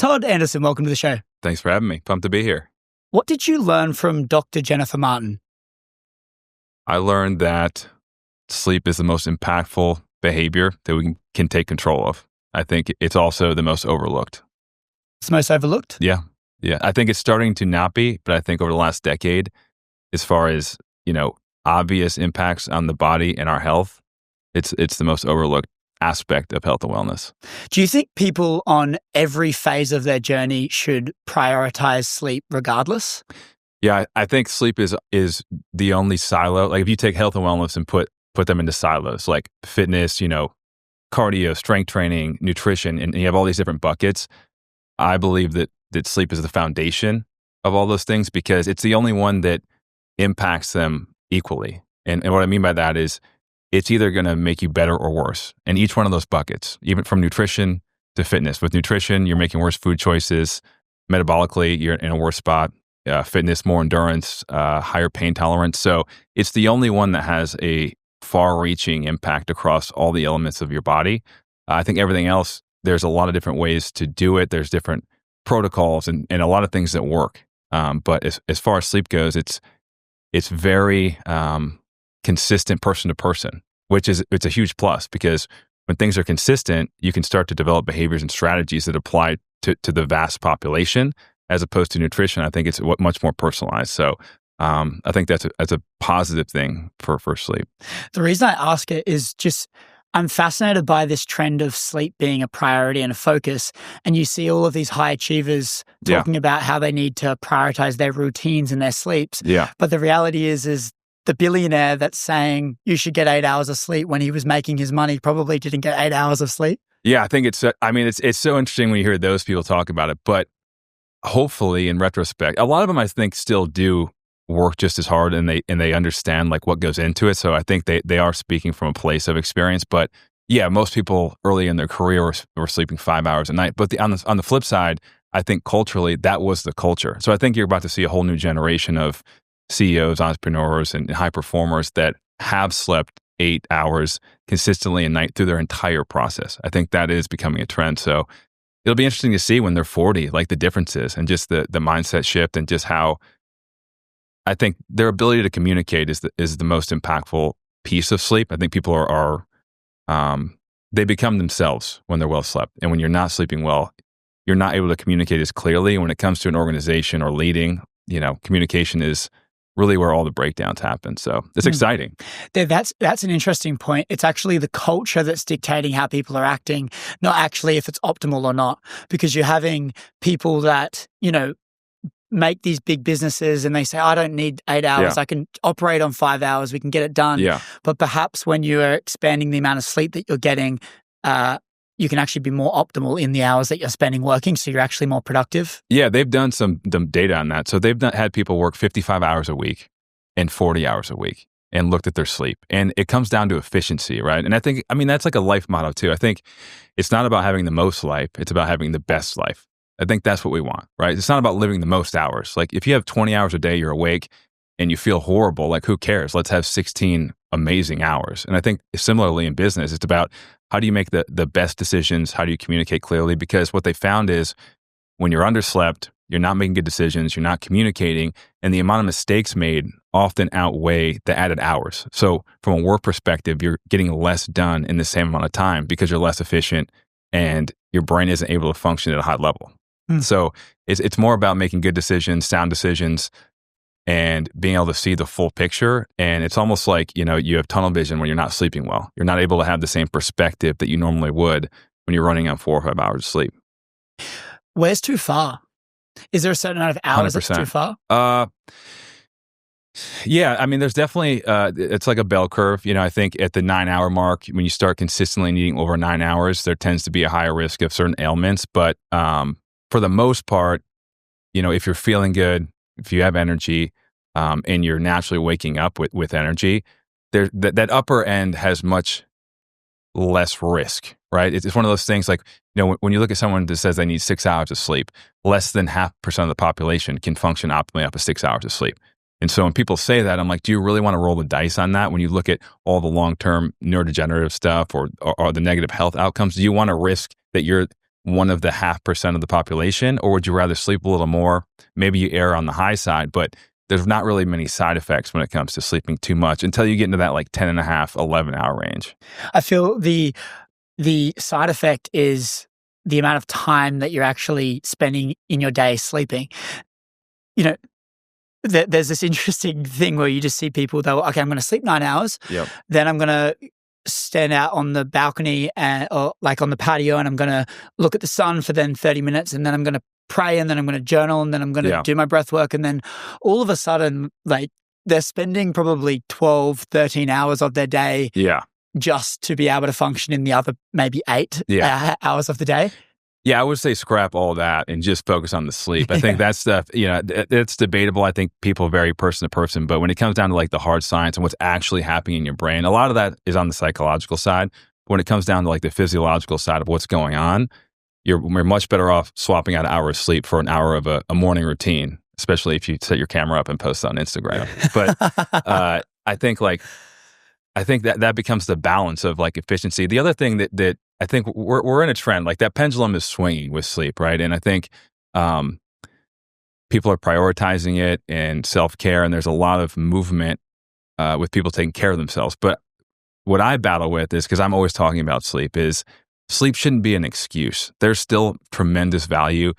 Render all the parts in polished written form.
Todd Anderson, welcome to the show. Thanks for having me. Pumped to be here. What did you learn from Dr. Jennifer Martin? I learned that sleep is the most impactful behavior that we can take control of. I think it's also the most overlooked. It's most overlooked? Yeah. I think it's starting to not be, but I think over the last decade, as far as, obvious impacts on the body and our health, it's the most overlooked aspect of health and wellness. Do you think people on every phase of their journey should prioritize sleep regardless? Yeah, I think sleep is the only silo. Like if you take health and wellness and put them into silos, like fitness, cardio, strength training, nutrition, and you have all these different buckets. I believe that sleep is the foundation of all those things because it's the only one that impacts them equally. And what I mean by that is it's either going to make you better or worse. And each one of those buckets, even from nutrition to fitness. With nutrition, you're making worse food choices. Metabolically, you're in a worse spot. Fitness, more endurance, higher pain tolerance. So it's the only one that has a far-reaching impact across all the elements of your body. I think everything else, there's a lot of different ways to do it. There's different protocols and a lot of things that work. But as far as sleep goes, it's very consistent person to person, it's a huge plus because when things are consistent, you can start to develop behaviors and strategies that apply to the vast population as opposed to nutrition. I think it's much more personalized. So I think that's a positive thing for sleep. The reason I ask it is just I'm fascinated by this trend of sleep being a priority and a focus. And you see all of these high achievers talking about how they need to prioritize their routines and their sleeps. Yeah. But the reality is the billionaire that's saying you should get 8 hours of sleep when he was making his money probably didn't get 8 hours of sleep. Yeah, I think it's so interesting when you hear those people talk about it. But hopefully in retrospect, a lot of them I think still do work just as hard and they understand like what goes into it. So I think they are speaking from a place of experience. But yeah, most people early in their career were sleeping 5 hours a night. But on the flip side, I think culturally that was the culture. So I think you're about to see a whole new generation of CEOs, entrepreneurs, and high performers that have slept 8 hours consistently a night through their entire process. I think that is becoming a trend. So it'll be interesting to see when they're 40, like the differences and just the mindset shift and just how I think their ability to communicate is the most impactful piece of sleep. I think people are they become themselves when they're well slept. And when you're not sleeping well, you're not able to communicate as clearly. When it comes to an organization or leading, communication is really where all the breakdowns happen. So it's exciting. That's an interesting point. It's actually the culture that's dictating how people are acting, not actually if it's optimal or not. Because you're having people that, make these big businesses and they say, I don't need 8 hours. I can operate on 5 hours. We can get it done. Yeah. But perhaps when you are expanding the amount of sleep that you're getting, you can actually be more optimal in the hours that you're spending working. So you're actually more productive. Yeah. They've done some data on that. So they've had people work 55 hours a week and 40 hours a week and looked at their sleep. And it comes down to efficiency, right? And I mean, that's like a life motto too. I think it's not about having the most life. It's about having the best life. I think that's what we want, right? It's not about living the most hours. Like if you have 20 hours a day, you're awake and you feel horrible, like who cares? Let's have 16 amazing hours. And I think similarly in business, it's about how do you make the best decisions? How do you communicate clearly? Because what they found is when you're underslept, you're not making good decisions, you're not communicating, and the amount of mistakes made often outweigh the added hours. So from a work perspective, you're getting less done in the same amount of time because you're less efficient and your brain isn't able to function at a high level. So it's more about making good decisions, sound decisions, and being able to see the full picture. And it's almost like, you have tunnel vision when you're not sleeping well. You're not able to have the same perspective that you normally would when you're running on 4 or 5 hours of sleep. Where's too far? Is there a certain amount of hours 100%. that's too far? Yeah, I mean, there's definitely, it's like a bell curve. I think at the 9-hour mark, when you start consistently needing over 9 hours, there tends to be a higher risk of certain ailments. But for the most part, if you're feeling good, if you have energy, and you're naturally waking up with energy, that upper end has much less risk, right? It's one of those things like, when you look at someone that says they need 6 hours of sleep, less than 0.5% of the population can function optimally off of 6 hours of sleep. And so when people say that, I'm like, do you really want to roll the dice on that? When you look at all the long-term neurodegenerative stuff or the negative health outcomes, do you want to risk that you're one of the 0.5% of the population, or would you rather sleep a little more? Maybe you err on the high side, but there's not really many side effects when it comes to sleeping too much until you get into that like 10 and a half, 11 hour range. I feel the side effect is the amount of time that you're actually spending in your day sleeping. You know, there's this interesting thing where you just see people, okay, I'm going to sleep 9 hours. Yep. Then I'm going to stand out on the balcony or like on the patio, and I'm going to look at the sun for then 30 minutes, and then I'm going to pray, and then I'm going to journal, and then I'm going to do my breath work. And then all of a sudden, like, they're spending probably 12, 13 hours of their day just to be able to function in the other maybe 8 hours of the day. Yeah, I would say scrap all that and just focus on the sleep. I think that stuff, it's debatable. I think people vary person to person, but when it comes down to like the hard science and what's actually happening in your brain, a lot of that is on the psychological side. But when it comes down to like the physiological side of what's going on, you're much better off swapping out an hour of sleep for an hour of a morning routine, especially if you set your camera up and post on Instagram. But I think that becomes the balance of like efficiency. The other thing that I think we're in a trend, like that pendulum is swinging with sleep, right? And I think people are prioritizing it and self-care, and there's a lot of movement with people taking care of themselves. But what I battle with is, because I'm always talking about sleep, is sleep shouldn't be an excuse. There's still tremendous value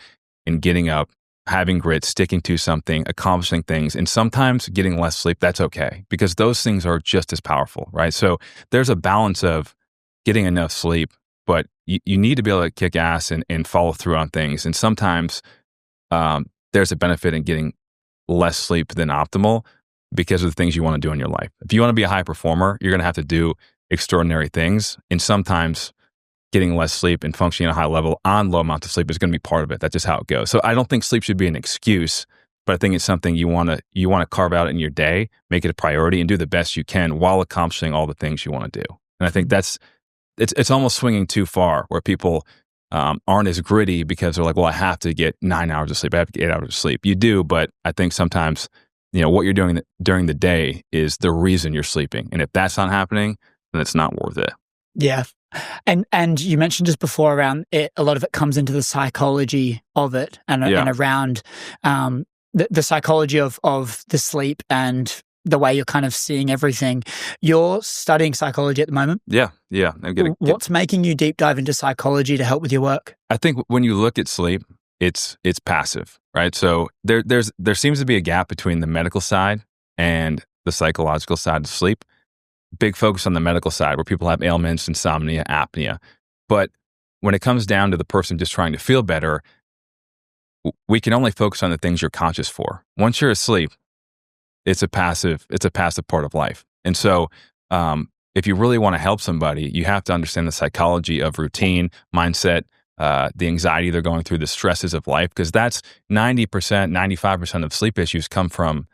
in getting up, having grit, sticking to something, accomplishing things, and sometimes getting less sleep. That's okay, because those things are just as powerful, right? So there's a balance of getting enough sleep, but you need to be able to kick ass and follow through on things. And sometimes there's a benefit in getting less sleep than optimal because of the things you want to do in your life. If you want to be a high performer, you're going to have to do extraordinary things. And sometimes getting less sleep and functioning at a high level on low amounts of sleep is going to be part of it. That's just how it goes. So I don't think sleep should be an excuse, but I think it's something you want to carve out in your day, make it a priority, and do the best you can while accomplishing all the things you want to do. And I think it's almost swinging too far, where people aren't as gritty because they're like, well, I have to get 9 hours of sleep. I have to get 8 hours of sleep. You do, but I think sometimes, what you're doing during the day is the reason you're sleeping. And if that's not happening, then it's not worth it. Yeah. And you mentioned just before around it, a lot of it comes into the psychology of it and around the psychology of the sleep and the way you're kind of seeing everything. You're studying psychology at the moment? Yeah. What's making you deep dive into psychology to help with your work? I think when you look at sleep, it's passive, right? So there seems to be a gap between the medical side and the psychological side of sleep. Big focus on the medical side where people have ailments, insomnia, apnea. But when it comes down to the person just trying to feel better, we can only focus on the things you're conscious for. Once you're asleep, it's a passive part of life. And so if you really want to help somebody, you have to understand the psychology of routine, mindset, the anxiety they're going through, the stresses of life, because that's 90%, 95% of sleep issues come from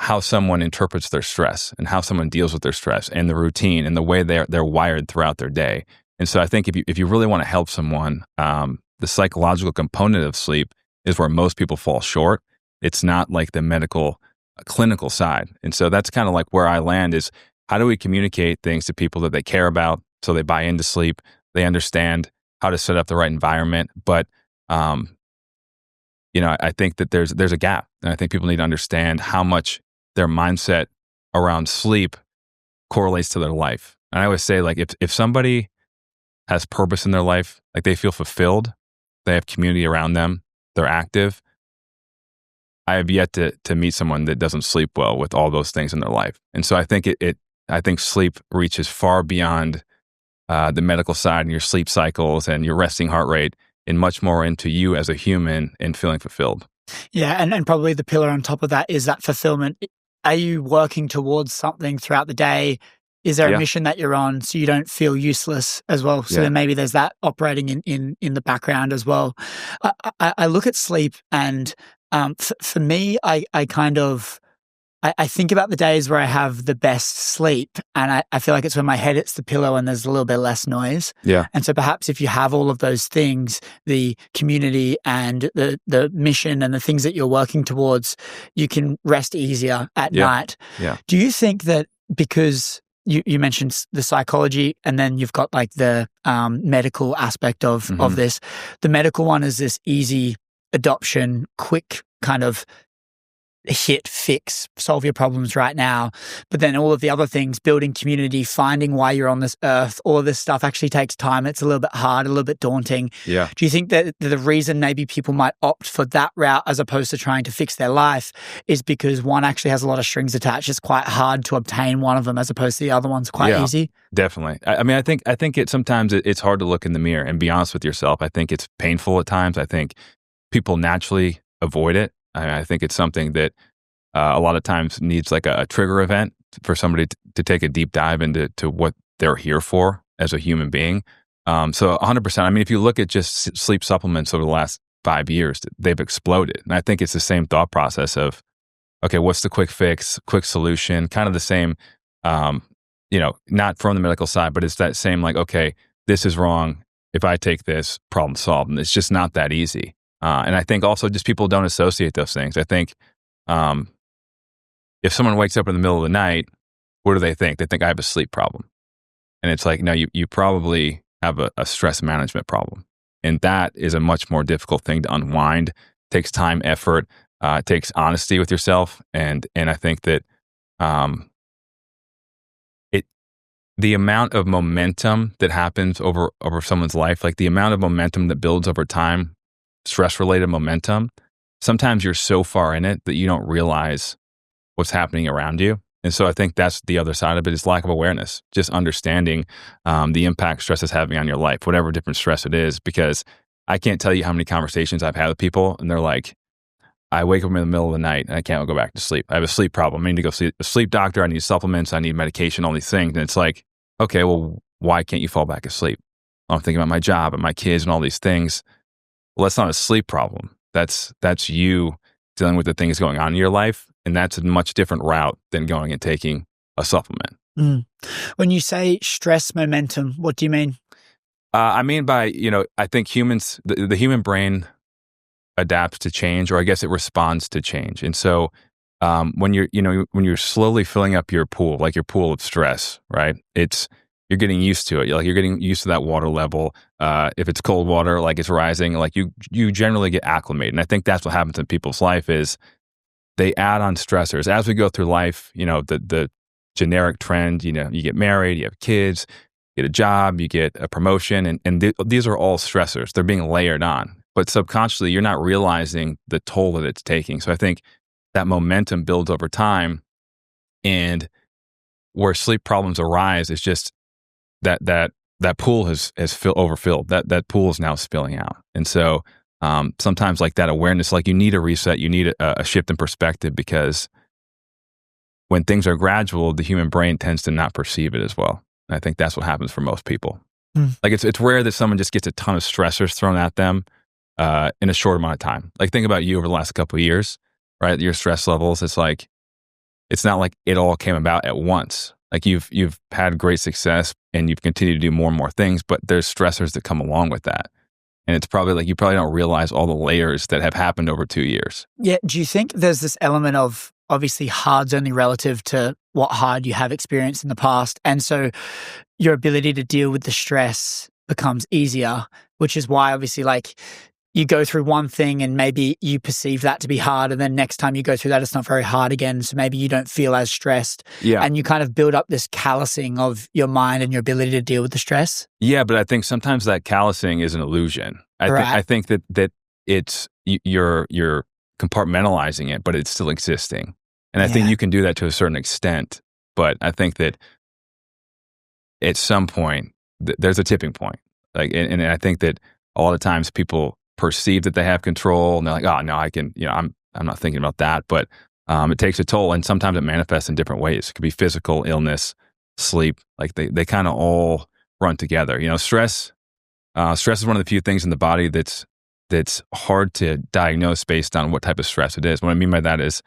how someone interprets their stress and how someone deals with their stress and the routine and the way they're wired throughout their day. And so I think if you really want to help someone, the psychological component of sleep is where most people fall short. It's not like the medical clinical side. And so that's kind of like where I land is, how do we communicate things to people that they care about so they buy into sleep, they understand how to set up the right environment. But, I think that there's a gap. And I think people need to understand how much their mindset around sleep correlates to their life. And I always say, like, if somebody has purpose in their life, like they feel fulfilled, they have community around them, they're active. I have yet to meet someone that doesn't sleep well with all those things in their life. And so I think I think sleep reaches far beyond the medical side and your sleep cycles and your resting heart rate, and much more into you as a human and feeling fulfilled. Yeah, and probably the pillar on top of that is that fulfillment. Are you working towards something throughout the day? Is there a mission that you're on so you don't feel useless as well? So then maybe there's that operating in the background as well. I look at sleep and for me, I think about the days where I have the best sleep, and I feel like it's when my head hits the pillow and there's a little bit less noise. Yeah. And so perhaps if you have all of those things, the community and the mission and the things that you're working towards, you can rest easier at night. Yeah. Do you think that because you mentioned the psychology, and then you've got like the medical aspect of this. The medical one is this easy adoption, quick kind of hit, fix, solve your problems right now. But then all of the other things, building community, finding why you're on this earth, all of this stuff actually takes time. It's a little bit hard, a little bit daunting. Yeah. Do you think that the reason maybe people might opt for that route as opposed to trying to fix their life is because one actually has a lot of strings attached? It's quite hard to obtain one of them as opposed to the other one's quite easy? Definitely. I mean, I think sometimes it's hard to look in the mirror and be honest with yourself. I think it's painful at times. I think people naturally avoid it. I think it's something that a lot of times needs like a trigger event for somebody to take a deep dive into what they're here for as a human being. So 100%. I mean, if you look at just sleep supplements over the last 5 years, they've exploded. And I think it's the same thought process of, okay, what's the quick fix, quick solution, kind of the same, not from the medical side, but it's that same like, okay, this is wrong. If I take this, problem solved. And it's just not that easy. And I think also just people don't associate those things. I think if someone wakes up in the middle of the night, what do they think? They think I have a sleep problem. And it's like, no, you probably have a stress management problem. And that is a much more difficult thing to unwind. It takes time, effort, it takes honesty with yourself. And I think that the amount of momentum that happens over someone's life, like the amount of momentum that builds over time, stress-related momentum, sometimes you're so far in it that you don't realize what's happening around you. And so I think that's the other side of it is lack of awareness, just understanding the impact stress is having on your life, whatever different stress it is, because I can't tell you how many conversations I've had with people and they're like, I wake up in the middle of the night and I can't go back to sleep. I have a sleep problem. I need to go see a sleep doctor. I need supplements. I need medication, all these things. And it's like, okay, well, why can't you fall back asleep? I'm thinking about my job and my kids and all these things. Well, that's not a sleep problem. That's you dealing with the things going on in your life. And that's a much different route than going and taking a supplement. When you say stress momentum, what do you mean? I mean by, I think humans, the human brain adapts to change, or I guess it responds to change. And so when you're slowly filling up your pool, like your pool of stress, right? You're getting used to it. Like you're getting used to that water level. If it's cold water, like it's rising, like you generally get acclimated. And I think that's what happens in people's life is they add on stressors. As we go through life, the generic trend, you get married, you have kids, you get a job, you get a promotion, and these are all stressors. They're being layered on. But subconsciously, you're not realizing the toll that it's taking. So I think that momentum builds over time. And where sleep problems arise is just that pool has overfilled. That pool is now spilling out. And so sometimes like that awareness, like you need a reset, you need a shift in perspective, because when things are gradual, the human brain tends to not perceive it as well. And I think that's what happens for most people. Like it's rare that someone just gets a ton of stressors thrown at them in a short amount of time. Like think about you over the last couple of years, right? Your stress levels, it's not like it all came about at once. Like you've had great success and you've continued to do more and more things, but there's stressors that come along with that. And it's probably like you probably don't realize all the layers that have happened over 2 years. Yeah. Do you think there's this element of obviously hard's only relative to what hard you have experienced in the past? And so your ability to deal with the stress becomes easier, which is why obviously like you go through one thing and maybe you perceive that to be hard, and then next time you go through that, it's not very hard again. So maybe you don't feel as stressed. Yeah. And you kind of build up this callousing of your mind and your ability to deal with the stress. Yeah, but I think sometimes that callousing is an illusion. I think that it's you're compartmentalizing it, but it's still existing. And I think you can do that to a certain extent. But I think that at some point, there's a tipping point. Like, and I think that a lot of times people perceive that they have control, and they're like, "Oh no, I can." I'm not thinking about that. But it takes a toll, and sometimes it manifests in different ways. It could be physical, illness, sleep. Like they kind of all run together. Stress. Stress is one of the few things in the body that's hard to diagnose based on what type of stress it is. What I mean by that is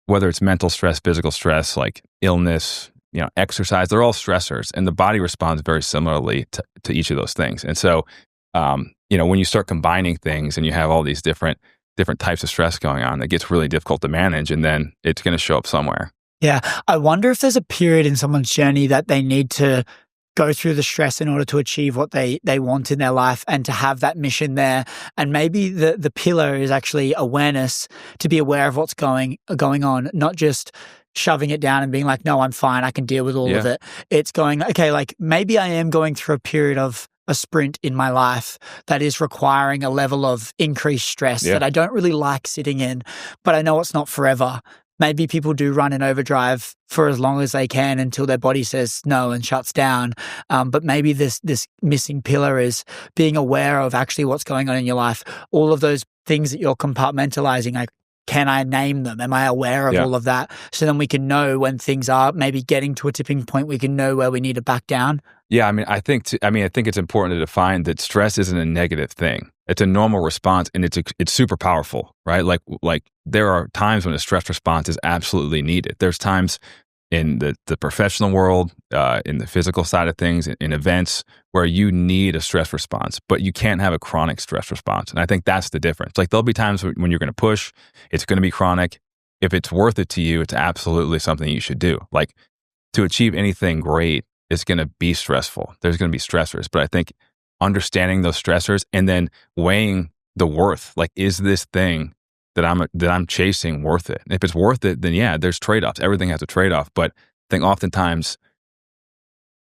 whether it's mental stress, physical stress, like illness, exercise, they're all stressors, and the body responds very similarly to each of those things. And so, when you start combining things and you have all these different types of stress going on, it gets really difficult to manage, and then it's going to show up somewhere. Yeah. I wonder if there's a period in someone's journey that they need to go through the stress in order to achieve what they want in their life and to have that mission there. And maybe the pillar is actually awareness, to be aware of what's going on, not just shoving it down and being like, no, I'm fine, I can deal with all of Yeah. it. It's going, okay, like maybe I am going through a period of a sprint in my life that is requiring a level of increased stress Yeah. that I don't really like sitting in, but I know it's not forever. Maybe people do run in overdrive for as long as they can until their body says no and shuts down. But maybe this missing pillar is being aware of actually what's going on in your life. All of those things that you're compartmentalizing, like, can I name them? Am I aware of Yeah. all of that? So then we can know when things are maybe getting to a tipping point, we can know where we need to back down. Yeah, I think it's important to define that stress isn't a negative thing. It's a normal response, and it's super powerful, right? Like there are times when a stress response is absolutely needed. There's times in the professional world, in the physical side of things, in events where you need a stress response, but you can't have a chronic stress response. And I think that's the difference. Like there'll be times when you're going to push, it's going to be chronic. If it's worth it to you, it's absolutely something you should do. Like to achieve anything great, it's going to be stressful. There's going to be stressors, but I think understanding those stressors and then weighing the worth, like, is this thing that I'm chasing worth it? And if it's worth it, then yeah, there's trade-offs. Everything has a trade-off. But I think oftentimes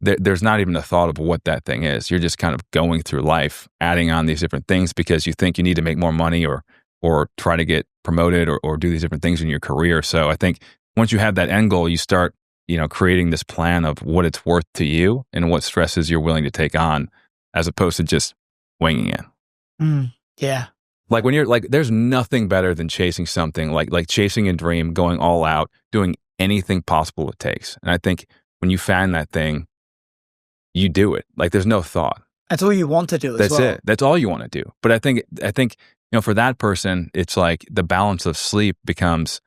there's not even a thought of what that thing is. You're just kind of going through life, adding on these different things because you think you need to make more money or try to get promoted or do these different things in your career. So I think once you have that end goal, you start, creating this plan of what it's worth to you and what stresses you're willing to take on, as opposed to just winging it. Yeah. Like when you're like, there's nothing better than chasing something, like chasing a dream, going all out, doing anything possible it takes. And I think when you find that thing, you do it. Like there's no thought. That's all you want to do as well. That's it. That's all you want to do. But I think, for that person, it's like the balance of sleep becomes,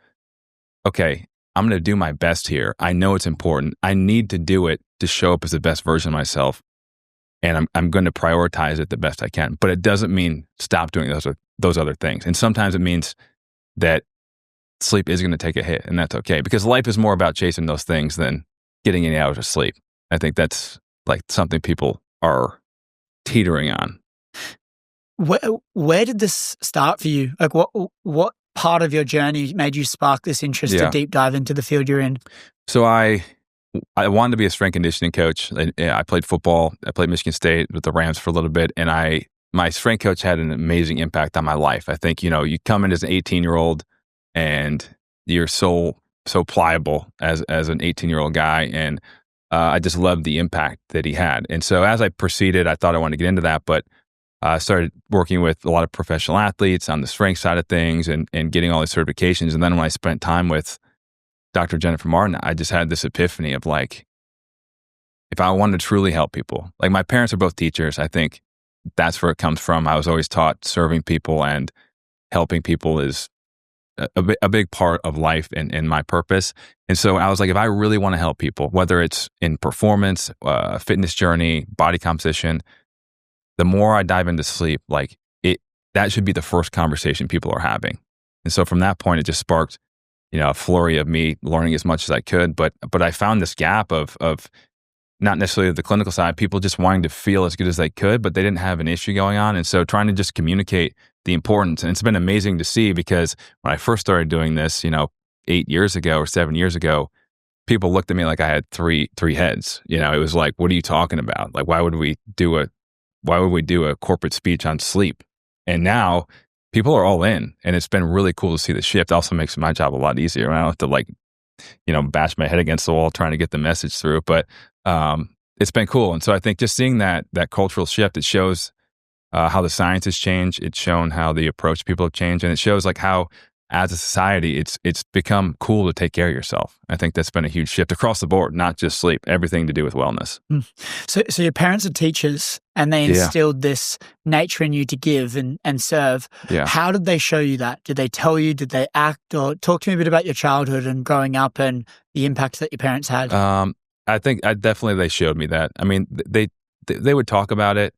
okay, I'm going to do my best here. I know it's important. I need to do it to show up as the best version of myself. And I'm going to prioritize it the best I can. But it doesn't mean stop doing those other things. And sometimes it means that sleep is going to take a hit, and that's okay. Because life is more about chasing those things than getting any hours of sleep. I think that's like something people are teetering on. Where did this start for you? Like what part of your journey made you spark this interest to deep dive into the field you're in? So I wanted to be a strength conditioning coach. I played football. I played Michigan State with the Rams for a little bit, and my strength coach had an amazing impact on my life. I think, you come in as an 18-year-old and you're so pliable as an 18-year-old guy, and I just loved the impact that he had. And so as I proceeded, I thought I wanted to get into that, but I started working with a lot of professional athletes on the strength side of things and getting all these certifications. And then when I spent time with Dr. Jennifer Martin, I just had this epiphany of like, if I wanted to truly help people, like my parents are both teachers, I think that's where it comes from. I was always taught serving people and helping people is a big part of life and my purpose. And so I was like, if I really want to help people, whether it's in performance, fitness journey, body composition, the more I dive into sleep, like that should be the first conversation people are having. And so from that point, it just sparked, a flurry of me learning as much as I could. But I found this gap of not necessarily the clinical side, people just wanting to feel as good as they could, but they didn't have an issue going on. And so trying to just communicate the importance. And it's been amazing to see, because when I first started doing this, 8 years ago or 7 years ago, people looked at me like I had three heads. It was like, what are you talking about? Like, why would we do a corporate speech on sleep? And now people are all in, and it's been really cool to see the shift. Also makes my job a lot easier. I don't have to bash my head against the wall trying to get the message through, but it's been cool. And so I think just seeing that cultural shift, it shows how the science has changed. It's shown how the approach to people have changed, and it shows like how as a society, it's become cool to take care of yourself. I think that's been a huge shift across the board, not just sleep, everything to do with wellness. So your parents are teachers, and they instilled this nature in you to give and serve. Yeah. How did they show you that? Did they tell you? Did they act? Or talk to me a bit about your childhood and growing up and the impact that your parents had. I think they showed me that. I mean, they would talk about it,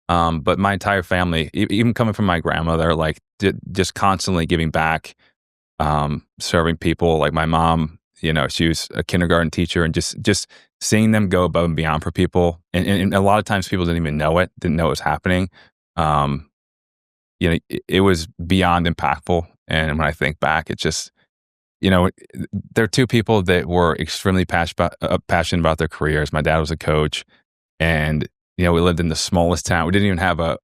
but my entire family, even coming from my grandmother, like just constantly giving back, serving people. Like my mom, she was a kindergarten teacher, and just seeing them go above and beyond for people. And a lot of times people didn't even know it was happening. It was beyond impactful. And when I think back, it's just, there are two people that were extremely passionate about their careers. My dad was a coach, and, we lived in the smallest town. We didn't even have a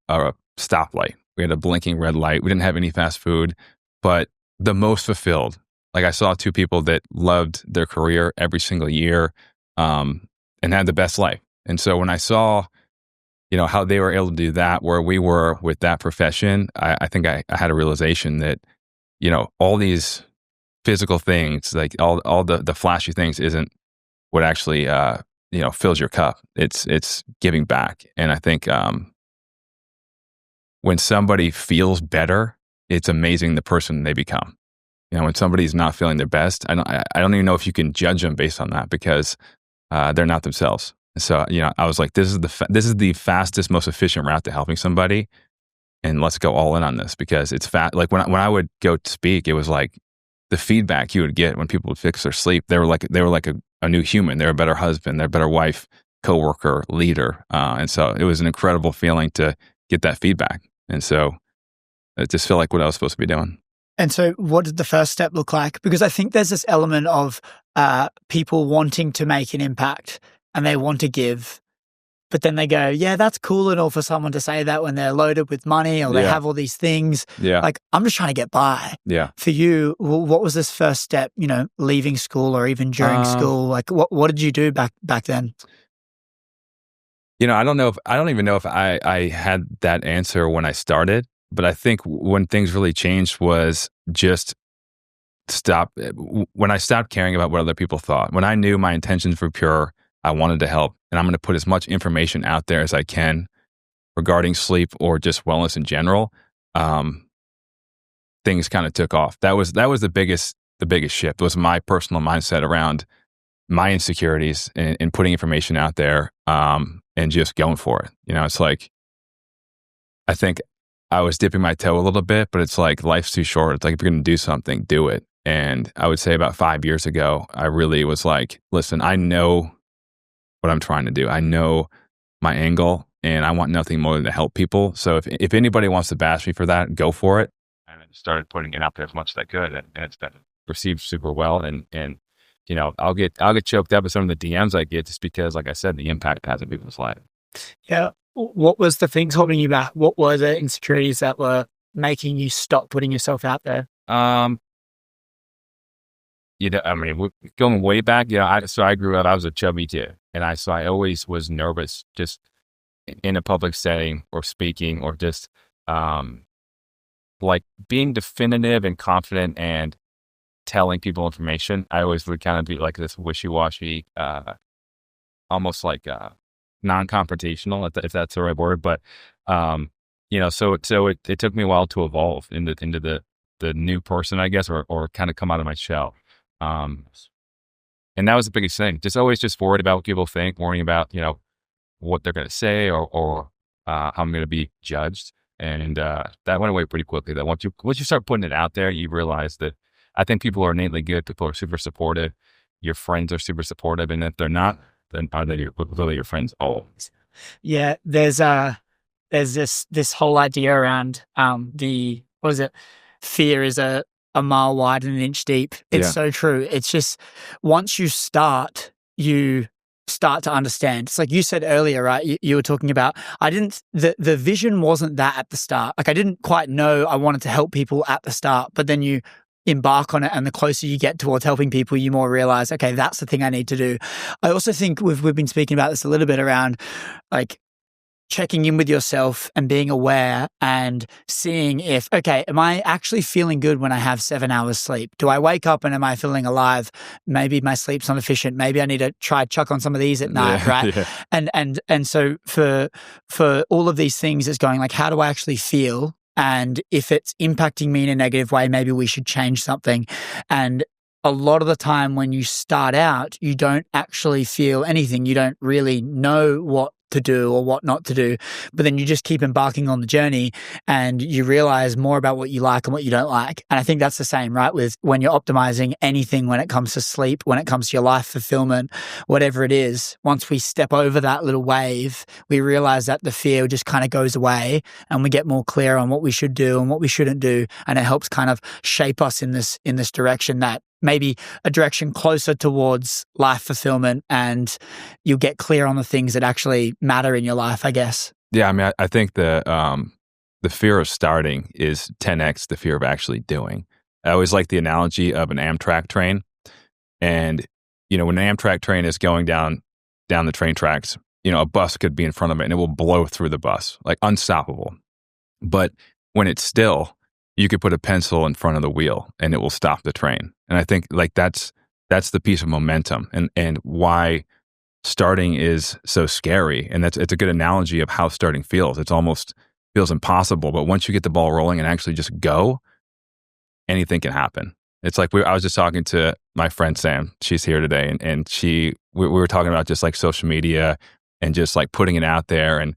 stoplight. We had a blinking red light. We didn't have any fast food, but the most fulfilled. Like, I saw two people that loved their career every single year, and had the best life. And so when I saw, how they were able to do that, where we were with that profession, I think I had a realization that, all these physical things, like all the flashy things, isn't what actually, fills your cup. It's giving back. And I think, when somebody feels better, it's amazing the person they become. When somebody's not feeling their best, I don't even know if you can judge them based on that, because they're not themselves. So, I was like, this is the fastest, most efficient route to helping somebody, and let's go all in on this, because it's fast. Like when I would go to speak, it was like the feedback you would get when people would fix their sleep. They were like a new human. They're a better husband. They're a better wife, coworker, leader, and so it was an incredible feeling to get that feedback. And so it just felt like what I was supposed to be doing. And so what did the first step look like? Because I think there's this element of people wanting to make an impact and they want to give, but then they go, yeah, that's cool and all for someone to say that when they're loaded with money or they have all these things. Yeah. Like, I'm just trying to get by. Yeah. For you, what was this first step, leaving school or even during school? Like, what did you do back then? I don't even know if I had that answer when I started. But I think when things really changed was just when I stopped caring about what other people thought. When I knew my intentions were pure, I wanted to help, and I'm going to put as much information out there as I can regarding sleep or just wellness in general. Things kind of took off. That was the biggest shift. It was my personal mindset around my insecurities and putting information out there, and just going for it. It's like, I think I was dipping my toe a little bit, but it's like, life's too short. It's like, if you're going to do something, do it. And I would say about 5 years ago, I really was like, listen, I know what I'm trying to do. I know my angle, and I want nothing more than to help people. So if anybody wants to bash me for that, go for it. And I started putting it out there as much as I could, and it's been received super well. And I'll get choked up with some of the DMs I get, just because, like I said, the impact it has on people's life. Yeah. What was the things holding you back? What were the insecurities that were making you stop putting yourself out there? We're going way back. I grew up, I was a chubby kid, and I always was nervous just in a public setting or speaking, or just like being definitive and confident and telling people information. I always would kind of be like this wishy-washy, almost like non-confrontational, if that's the right word. But so it took me a while to evolve into the new person, I guess, or kind of come out of my shell. And that was the biggest thing. Just always just worried about what people think, worrying about what they're going to say, or how I'm going to be judged. And that went away pretty quickly. That once you start putting it out there, you realize that I think people are innately good. People are super supportive. Your friends are super supportive, and if they're not, then are they really your friends? Always. Yeah, there's this whole idea around fear is a mile wide and an inch deep. It's so true. It's just, once you start to understand. It's like you said earlier, right? You were talking about, the vision wasn't that at the start. Like, I didn't quite know I wanted to help people at the start, but then you embark on it, and the closer you get towards helping people, you more realize, okay, that's the thing I need to do. I also think we've been speaking about this a little bit around, like, checking in with yourself and being aware and seeing if, okay, am I actually feeling good when I have 7 hours sleep? Do I wake up and am I feeling alive? Maybe my sleep's not efficient. Maybe I need to try chuck on some of these at night, right? Yeah. And so for all of these things, it's going like, how do I actually feel? And if it's impacting me in a negative way, maybe we should change something. And a lot of the time when you start out, you don't actually feel anything. You don't really know what to do or what not to do. But then you just keep embarking on the journey and you realize more about what you like and what you don't like. And I think that's the same, right? With when you're optimizing anything, when it comes to sleep, when it comes to your life fulfillment, whatever it is, once we step over that little wave, we realize that the fear just kind of goes away and we get more clear on what we should do and what we shouldn't do. And it helps kind of shape us in this direction, that maybe a direction closer towards life fulfillment, and you'll get clear on the things that actually matter in your life, I guess. Yeah, I mean, I think the fear of starting is 10x the fear of actually doing. I always like the analogy of an Amtrak train. And, when an Amtrak train is going down the train tracks, a bus could be in front of it and it will blow through the bus, like unstoppable. But when it's still, you could put a pencil in front of the wheel and it will stop the train. And I think like that's the piece of momentum and why starting is so scary. And it's a good analogy of how starting feels. It's almost feels impossible, but once you get the ball rolling and actually just go, anything can happen. It's like I was just talking to my friend Sam. She's here today, and we were talking about just like social media and just like putting it out there and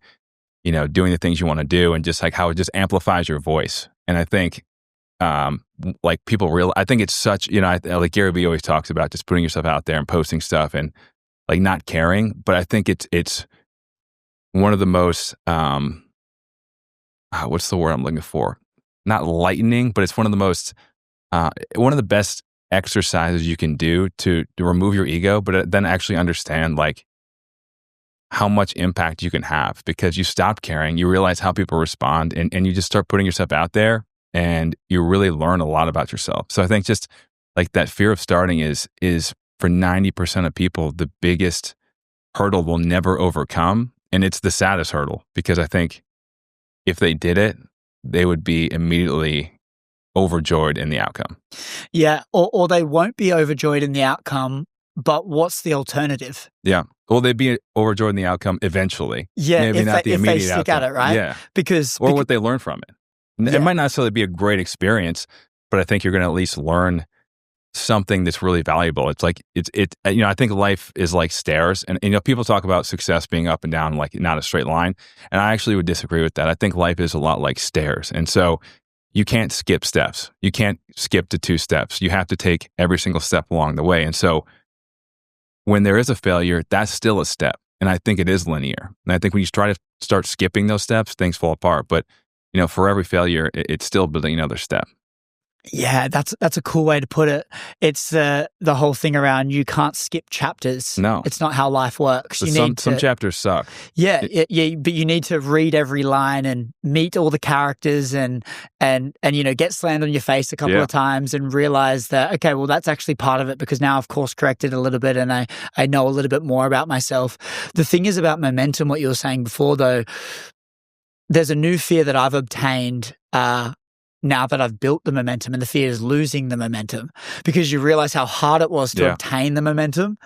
doing the things you want to do, and just like how it just amplifies your voice. And I think, like people I think it's such, like Gary Vee always talks about just putting yourself out there and posting stuff and like not caring. But I think it's one of the most, what's the word I'm looking for? Not lightening, but it's one of the most, one of the best exercises you can do to remove your ego, but then actually understand like how much impact you can have, because you stop caring, you realize how people respond, and you just start putting yourself out there and you really learn a lot about yourself. So I think just like that fear of starting is for 90% of people, the biggest hurdle they'll never overcome. And it's the saddest hurdle, because I think if they did it, they would be immediately overjoyed in the outcome. Yeah. Or they won't be overjoyed in the outcome, but what's the alternative? Yeah. Well, they'd be overjoyed in the outcome eventually. Yeah. Maybe not the immediate if they stick outcome. at it, right? Yeah. Because what they learn from it. Yeah. It might not necessarily be a great experience, but I think you're going to at least learn something that's really valuable. It's like, I think life is like stairs, and people talk about success being up and down, like not a straight line. And I actually would disagree with that. I think life is a lot like stairs. And so you can't skip steps. You can't skip to 2 steps. You have to take every single step along the way. And so when there is a failure, that's still a step. And I think it is linear. And I think when you try to start skipping those steps, things fall apart. But, for every failure, it's still building another step. Yeah, that's a cool way to put it. It's the whole thing around you can't skip chapters. No. It's not how life works. Some chapters suck. Yeah, but you need to read every line and meet all the characters and get slammed on your face a couple of times and realize that, okay, well, that's actually part of it, because now I've course corrected a little bit and I know a little bit more about myself. The thing is about momentum, what you were saying before, though, there's a new fear that I've obtained now that I've built the momentum, and the fear is losing the momentum, because you realize how hard it was to obtain the momentum.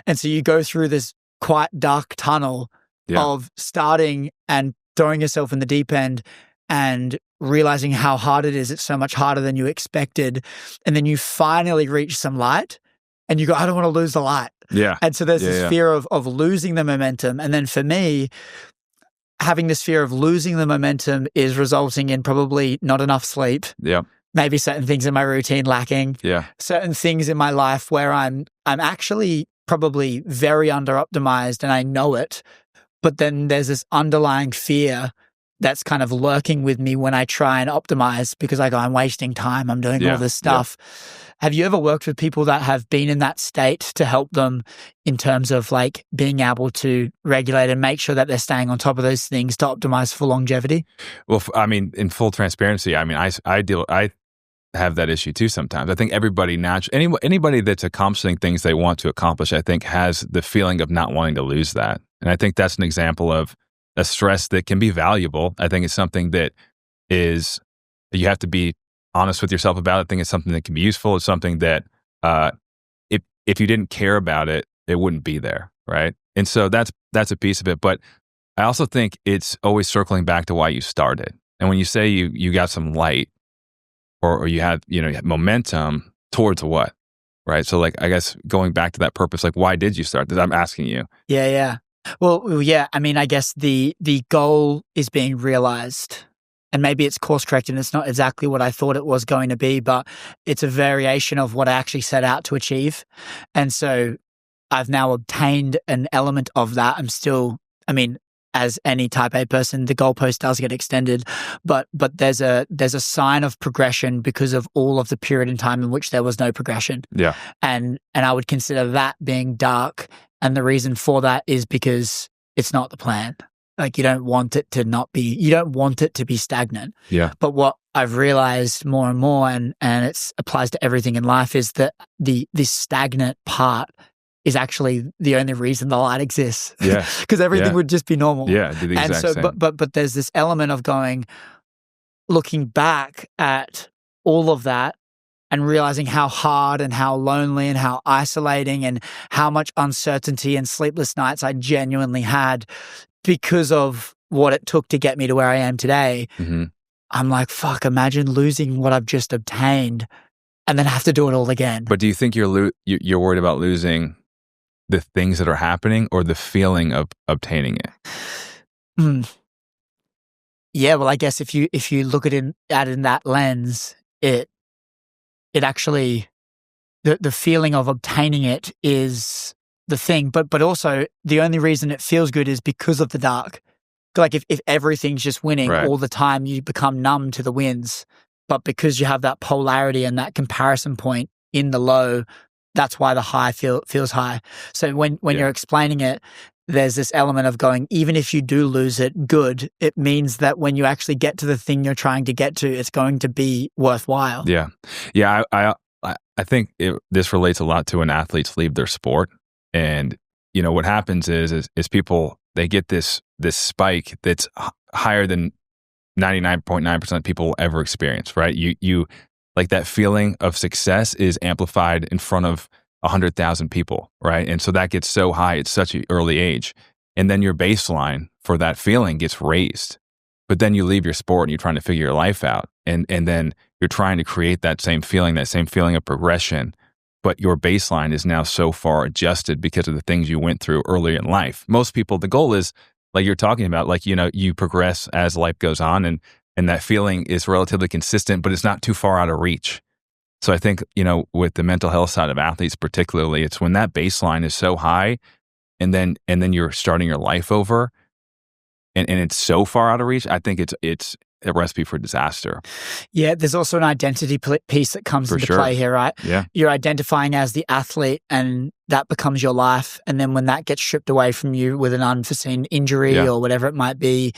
And so you go through this quite dark tunnel of starting and throwing yourself in the deep end and realizing how hard it is. It's so much harder than you expected. And then you finally reach some light and you go, I don't want to lose the light. Yeah. And so there's this fear of losing the momentum. And then for me, having this fear of losing the momentum is resulting in probably not enough sleep. Yeah. Maybe certain things in my routine lacking. Yeah. Certain things in my life where I'm actually probably very under-optimized and I know it, but then there's this underlying fear that's kind of lurking with me when I try and optimize, because I go, I'm wasting time, I'm doing all this stuff. Have you ever worked with people that have been in that state to help them in terms of like being able to regulate and make sure that they're staying on top of those things to optimize for longevity? Well, I mean, in full transparency, I mean, I have that issue too sometimes. I think everybody anybody that's accomplishing things they want to accomplish, I think has the feeling of not wanting to lose that. And I think that's an example of a stress that can be valuable. I think it's something that you have to be honest with yourself about. I think it's something that can be useful. It's something that if you didn't care about it, it wouldn't be there, right? And so that's a piece of it. But I also think it's always circling back to why you started. And when you say you got some light, or you have momentum towards what, right? So like, I guess going back to that purpose, like why did you start this? I'm asking you. Yeah. Well, yeah. I mean, I guess the goal is being realized, and maybe it's course corrected. And it's not exactly what I thought it was going to be, but it's a variation of what I actually set out to achieve. And so I've now obtained an element of that. I'm still, I mean, as any type A person, the goalpost does get extended, but there's a sign of progression because of all of the period in time in which there was no progression. Yeah. And I would consider that being dark. And the reason for that is because it's not the plan. Like you don't want it to be stagnant. Yeah. But what I've realized more and more, and it applies to everything in life, is that this stagnant part is actually the only reason the light exists. Yeah. Because everything would just be normal. Yeah. The exact same. But there's this element of looking back at all of that and realizing how hard and how lonely and how isolating and how much uncertainty and sleepless nights I genuinely had because of what it took to get me to where I am today. Mm-hmm. I'm like, fuck, imagine losing what I've just obtained and then have to do it all again. But do you think you're worried about losing the things that are happening or the feeling of obtaining it? Yeah, well, I guess if you look at it in that lens, it actually the feeling of obtaining it is the thing, but also the only reason it feels good is because of the dark. Like if everything's just winning all the time, you become numb to the wins. But because you have that polarity and that comparison point in the low, that's why the high feels high. So when you're explaining it, there's this element of going, even if you do lose it, good. It means that when you actually get to the thing you're trying to get to, it's going to be worthwhile. Yeah. Yeah. I think this relates a lot to when athletes leave their sport. And, what happens is people, they get this spike that's higher than 99.9% of people will ever experience, right? You like that feeling of success is amplified in front of 100,000 people, right? And so that gets so high at such an early age. And then your baseline for that feeling gets raised. But then you leave your sport and you're trying to figure your life out. And then you're trying to create that same feeling of progression. But your baseline is now so far adjusted because of the things you went through early in life. Most people, the goal is, like you're talking about, like, you progress as life goes on and that feeling is relatively consistent, but it's not too far out of reach. So I think, with the mental health side of athletes particularly, it's when that baseline is so high and then you're starting your life over and it's so far out of reach, I think it's a recipe for disaster. Yeah, there's also an identity piece that comes into play here, right? Yeah. You're identifying as the athlete and that becomes your life. And then when that gets stripped away from you with an unforeseen injury or whatever it might be,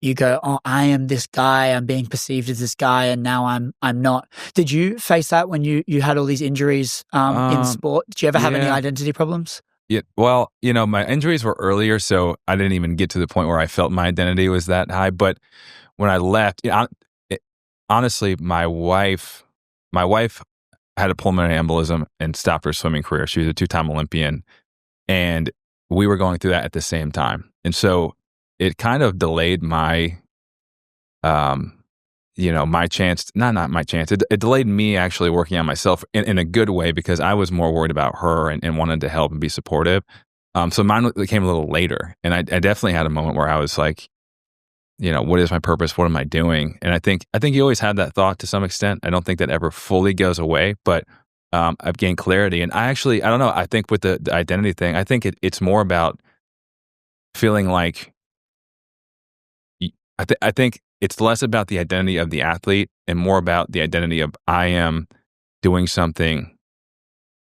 you go, oh, I am this guy. I'm being perceived as this guy, and now I'm not. Did you face that when you had all these injuries in sport? Did you ever have any identity problems? Yeah. Well, my injuries were earlier, so I didn't even get to the point where I felt my identity was that high. But when I left, honestly, my wife had a pulmonary embolism and stopped her swimming career. She was a 2-time Olympian, and we were going through that at the same time. And so it kind of delayed my, my chance. Not my chance. It delayed me actually working on myself in a good way because I was more worried about her and wanted to help and be supportive. So mine came a little later, and I definitely had a moment where I was like, what is my purpose? What am I doing? And I think you always have that thought to some extent. I don't think that ever fully goes away, but I've gained clarity. And I don't know. I think with the identity thing, I think it's more about feeling like. I think it's less about the identity of the athlete and more about the identity of I am doing something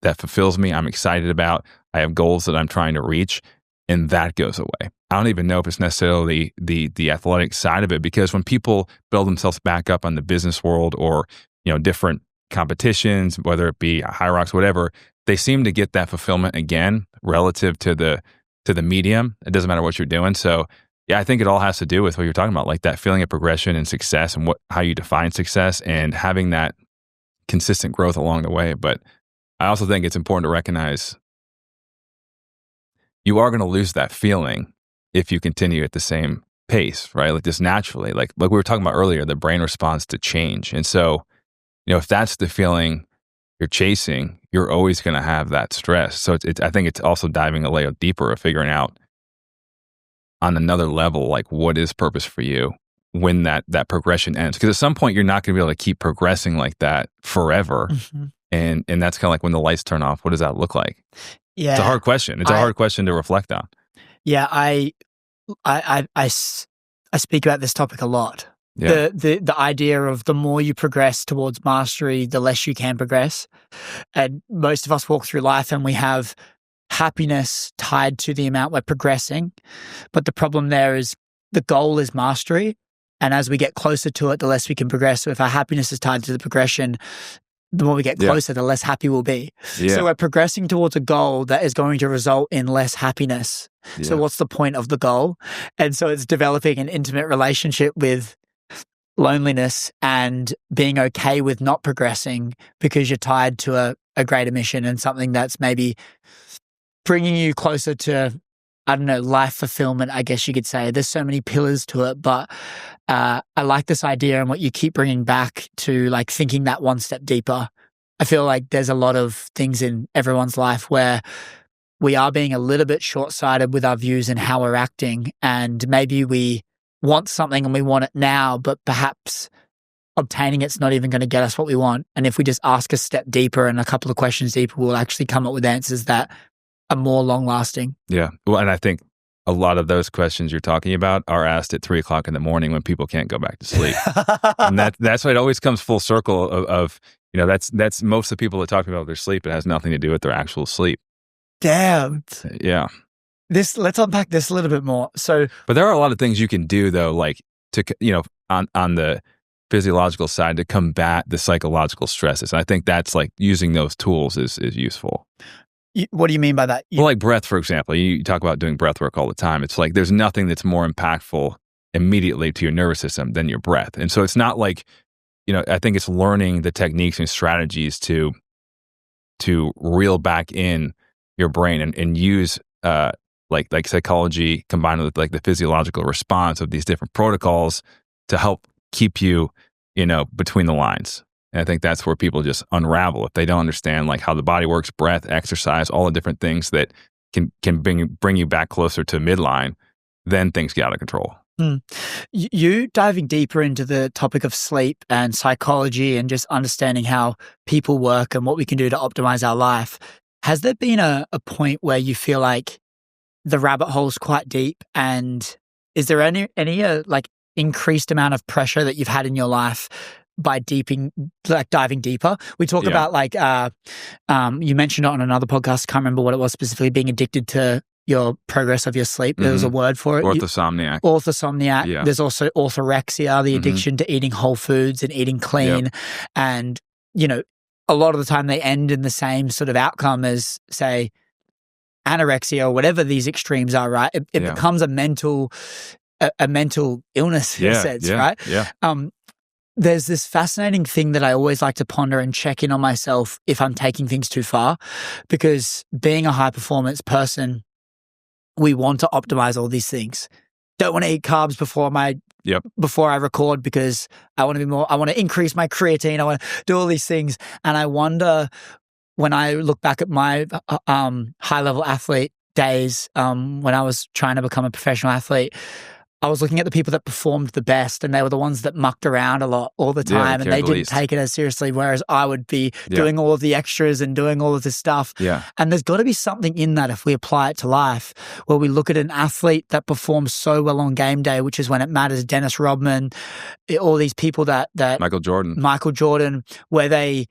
that fulfills me. I'm excited about. I have goals that I'm trying to reach, and that goes away. I don't even know if it's necessarily the athletic side of it, because when people build themselves back up on the business world or different competitions, whether it be High Rocks, whatever, they seem to get that fulfillment again relative to the medium. It doesn't matter what you're doing. So yeah, I think it all has to do with what you're talking about, like that feeling of progression and success and how you define success and having that consistent growth along the way. But I also think it's important to recognize you are going to lose that feeling if you continue at the same pace, right? Like just naturally, like we were talking about earlier, the brain responds to change. And so, if that's the feeling you're chasing, you're always going to have that stress. So I think it's also diving a layer deeper of figuring out, on another level, like what is purpose for you when that progression ends? Because at some point you're not going to be able to keep progressing like that forever. Mm-hmm. And that's kind of like when the lights turn off, what does that look like? Yeah. It's a hard question. It's a hard question to reflect on. Yeah. I speak about this topic a lot. Yeah. The idea of the more you progress towards mastery, the less you can progress. And most of us walk through life and we have happiness tied to the amount we're progressing. But the problem there is the goal is mastery. And as we get closer to it, the less we can progress. So if our happiness is tied to the progression, the more we get closer, the less happy we'll be. Yeah. So we're progressing towards a goal that is going to result in less happiness. Yeah. So what's the point of the goal? And so it's developing an intimate relationship with loneliness and being okay with not progressing because you're tied to a greater mission and something that's maybe bringing you closer to, I don't know, life fulfillment, I guess you could say. There's so many pillars to it, but I like this idea and what you keep bringing back to, like thinking that one step deeper. I feel like there's a lot of things in everyone's life where we are being a little bit short-sighted with our views and how we're acting, and maybe we want something and we want it now, but perhaps obtaining it's not even going to get us what we want. And if we just ask a step deeper and a couple of questions deeper, we'll actually come up with answers that are more long-lasting. Yeah. Well, and I think a lot of those questions you're talking about are asked at 3:00 in the morning when people can't go back to sleep. And that's why it always comes full circle of that's most of the people that talk about their sleep. It has nothing to do with their actual sleep. Damn. Yeah. Let's unpack this a little bit more. But there are a lot of things you can do though, like to, on the physiological side to combat the psychological stresses. And I think that's like using those tools is useful. What do you mean by that? Well, like breath, for example. You talk about doing breath work all the time. It's like there's nothing that's more impactful immediately to your nervous system than your breath. And so it's not like, I think it's learning the techniques and strategies to reel back in your brain and use like psychology combined with like the physiological response of these different protocols to help keep you, between the lines. And I think that's where people just unravel if they don't understand like how the body works, breath, exercise, all the different things that can bring you back closer to midline. Then things get out of control. You diving deeper into the topic of sleep and psychology and just understanding how people work and what we can do to optimize our life. Has there been a point where you feel like the rabbit hole's quite deep, and is there any like increased amount of pressure that you've had in your life by diving deeper? We talk about like you mentioned it on another podcast. I can't remember what it was specifically. Being addicted to your progress of your sleep. There was a word for it. Orthosomniac. Yeah. There's also orthorexia, the addiction to eating whole foods and eating clean. Yep. And a lot of the time they end in the same sort of outcome as, say, anorexia or whatever these extremes are. Right? It becomes a mental illness in a sense. Right? Yeah. There's this fascinating thing that I always like to ponder and check in on myself if I'm taking things too far, because being a high performance person, we want to optimize all these things. Don't want to eat carbs before I record because I want to increase my creatine. I want to do all these things. And I wonder, when I look back at my high level athlete days, when I was trying to become a professional athlete, I was looking at the people that performed the best, and they were the ones that mucked around a lot all the time, and they didn't take it as seriously, whereas I would be doing all of the extras and doing all of this stuff. Yeah. And there's got to be something in that if we apply it to life, where we look at an athlete that performs so well on game day, which is when it matters, Dennis Rodman, all these people that Michael Jordan, where they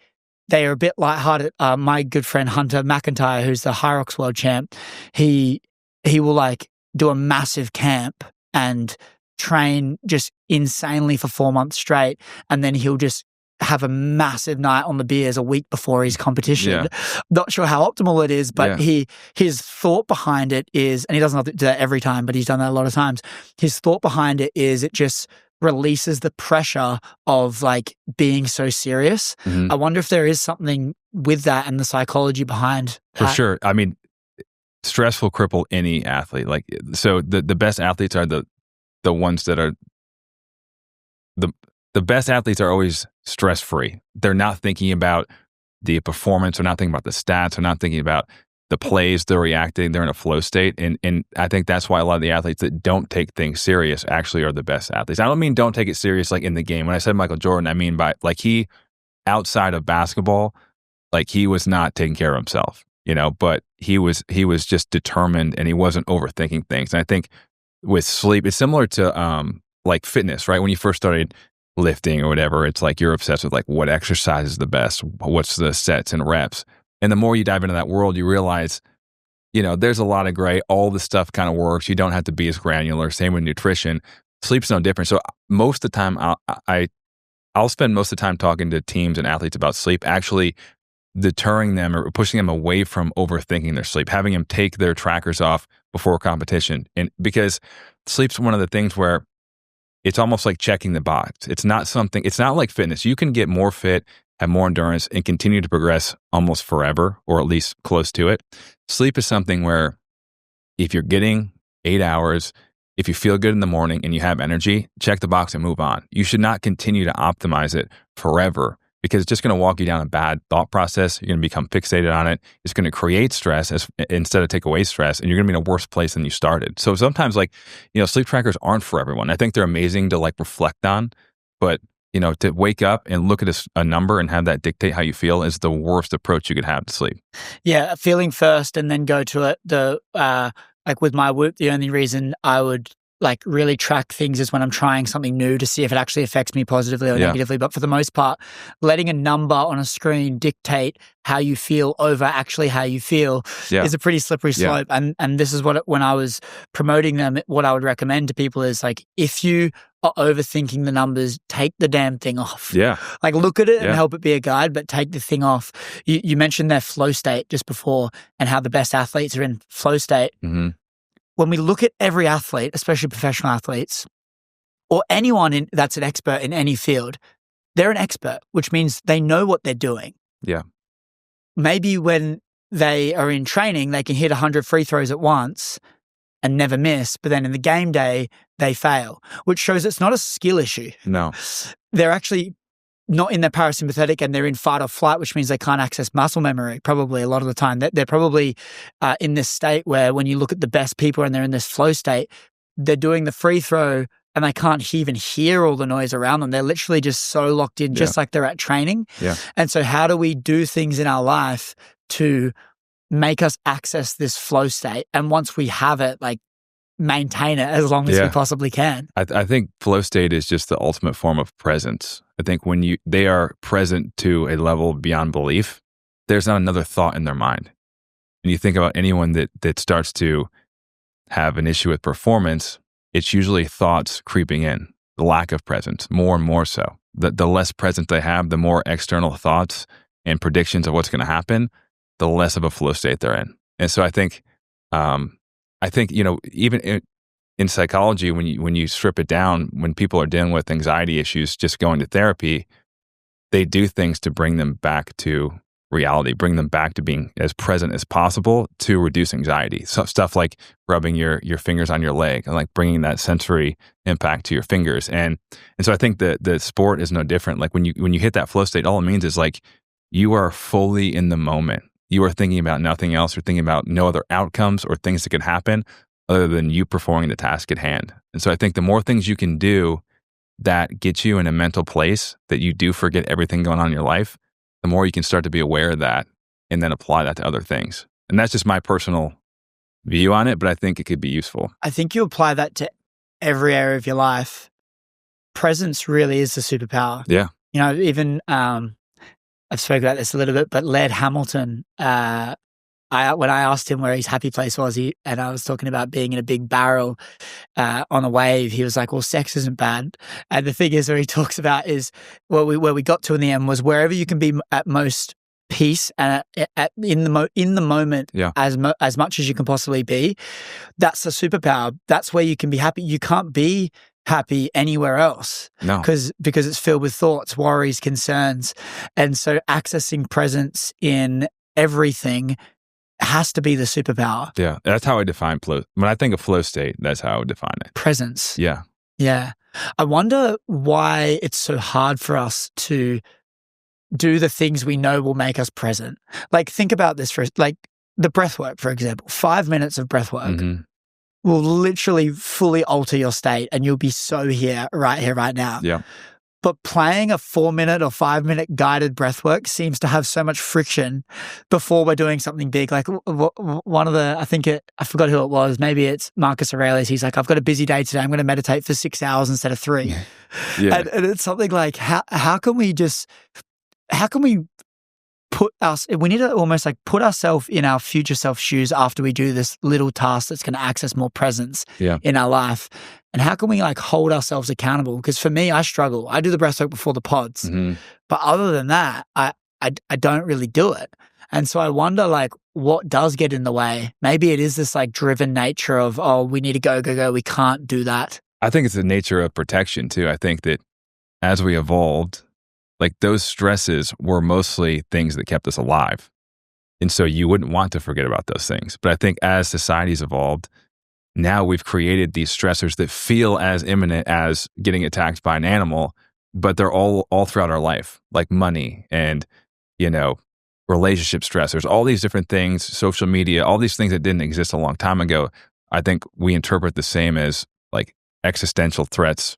are a bit lighthearted. My good friend Hunter McIntyre, who's the Hyrox world champ, he will like do a massive camp and train just insanely for 4 months straight. And then he'll just have a massive night on the beers a week before his competition. Yeah. Not sure how optimal it is, but his thought behind it is, and he doesn't have to do that every time, but he's done that a lot of times. His thought behind it is it just releases the pressure of like being so serious. I wonder if there is something with that and the psychology behind that. For sure. I mean, stress will cripple any athlete. Like, so the best athletes are the ones that are the best athletes are always stress free. They're not thinking about the performance. They're not thinking about the stats. They're not thinking about the plays, they're reacting, they're in a flow state. And I think that's why a lot of the athletes that don't take things serious actually are the best athletes. I don't mean don't take it serious like in the game. When I said Michael Jordan, I mean by like he, outside of basketball, like he was not taking care of himself, but he was just determined and he wasn't overthinking things. And I think with sleep, it's similar to like fitness, right? When you first started lifting or whatever, it's like you're obsessed with like what exercise is the best, what's the sets and reps. And the more you dive into that world, you realize, there's a lot of gray. All the stuff kind of works. You don't have to be as granular. Same with nutrition. Sleep's no different. So most of the time, I'll spend most of the time talking to teams and athletes about sleep, actually deterring them or pushing them away from overthinking their sleep, having them take their trackers off before a competition. And because sleep's one of the things where it's almost like checking the box. It's not like fitness. You can get more fit, have more endurance, and continue to progress almost forever, or at least close to it. Sleep is something where if you're getting 8 hours, if you feel good in the morning and you have energy, check the box and move on. You should not continue to optimize it forever because it's just going to walk you down a bad thought process. You're going to become fixated on it. It's going to create stress instead of take away stress, and you're going to be in a worse place than you started. So sometimes sleep trackers aren't for everyone. I think they're amazing to reflect on, but to wake up and look at a number and have that dictate how you feel is the worst approach you could have to sleep. Yeah, feeling first and then go to it. Like with my Whoop, the only reason I would really track things is when I'm trying something new to see if it actually affects me positively or negatively. But for the most part, letting a number on a screen dictate how you feel over actually how you feel is a pretty slippery slope. And this is when I was promoting them, what I would recommend to people is if you are overthinking the numbers, take the damn thing off. Yeah. Look at it and help it be a guide, but take the thing off. You mentioned their flow state just before and how the best athletes are in flow state. Mm-hmm. When we look at every athlete, especially professional athletes, or anyone that's an expert in any field, they're an expert, which means they know what they're doing. Yeah. Maybe when they are in training, they can hit 100 free throws at once and never miss, but then in the game day, they fail, which shows it's not a skill issue. No. They're actually not in their parasympathetic and they're in fight or flight, which means they can't access muscle memory probably a lot of the time. They're probably in this state where when you look at the best people and they're in this flow state, they're doing the free throw and they can't even hear all the noise around them. They're literally just so locked in, just like they're at training. Yeah. And so how do we do things in our life to make us access this flow state? And once we have it, maintain it as long as we possibly can. I think flow state is just the ultimate form of presence. I think when they are present to a level beyond belief, there's not another thought in their mind. And you think about anyone that starts to have an issue with performance, it's usually thoughts creeping in, the lack of presence, more and more so. The less presence they have, the more external thoughts and predictions of what's going to happen, the less of a flow state they're in. And so I think even in psychology, when you strip it down, when people are dealing with anxiety issues, just going to therapy, they do things to bring them back to reality, bring them back to being as present as possible to reduce anxiety. So stuff like rubbing your fingers on your leg and bringing that sensory impact to your fingers. And so I think the sport is no different. When you hit that flow state, all it means is you are fully in the moment. You are thinking about nothing else. You're thinking about no other outcomes or things that could happen other than you performing the task at hand. And so I think the more things you can do that get you in a mental place that you do forget everything going on in your life, the more you can start to be aware of that and then apply that to other things. And that's just my personal view on it, but I think it could be useful. I think you apply that to every area of your life. Presence really is the superpower. Yeah. Even I've spoken about this a little bit, but Laird Hamilton, when I asked him where his happy place was, and I was talking about being in a big barrel on a wave, he was like, well, sex isn't bad. And the thing is, where he talks about is, where we got to in the end was wherever you can be at most peace and in the moment as much as you can possibly be, that's a superpower. That's where you can be happy. You can't be happy anywhere else. No. Because it's filled with thoughts, worries, concerns. And so accessing presence in everything has to be the superpower. Yeah, that's how I define flow. When I think of flow state, that's how I would define it. Presence. Yeah. Yeah. I wonder why it's so hard for us to do the things we know will make us present. Think about this for the breath work, for example, 5 minutes of breath work Mm-hmm. will literally fully alter your state and you'll be so here, right now. Yeah. But playing a 4-minute or 5-minute guided breath work seems to have so much friction before we're doing something big. Like one of the, I forgot who it was. Maybe it's Marcus Aurelius. He's like, I've got a busy day today. I'm going to meditate for 6 hours instead of 3. Yeah. And it's something like, how can we we need to almost like put ourselves in our future self shoes after we do this little task that's going to access more presence in our life. And how can we like hold ourselves accountable? Because for me, I struggle. I do the breathwork before the pods, but other than that, I don't really do it. And so I wonder like what does get in the way? Maybe it is this like driven nature of, oh, we need to go. We can't do that. I think it's the nature of protection too. I think that as we evolved, like those stresses were mostly things that kept us alive. And so you wouldn't want to forget about those things. But I think as society's evolved, now we've created these stressors that feel as imminent as getting attacked by an animal, but they're all throughout our life, like money and, relationship stressors, all these different things, social media, all these things that didn't exist a long time ago. I think we interpret the same as like existential threats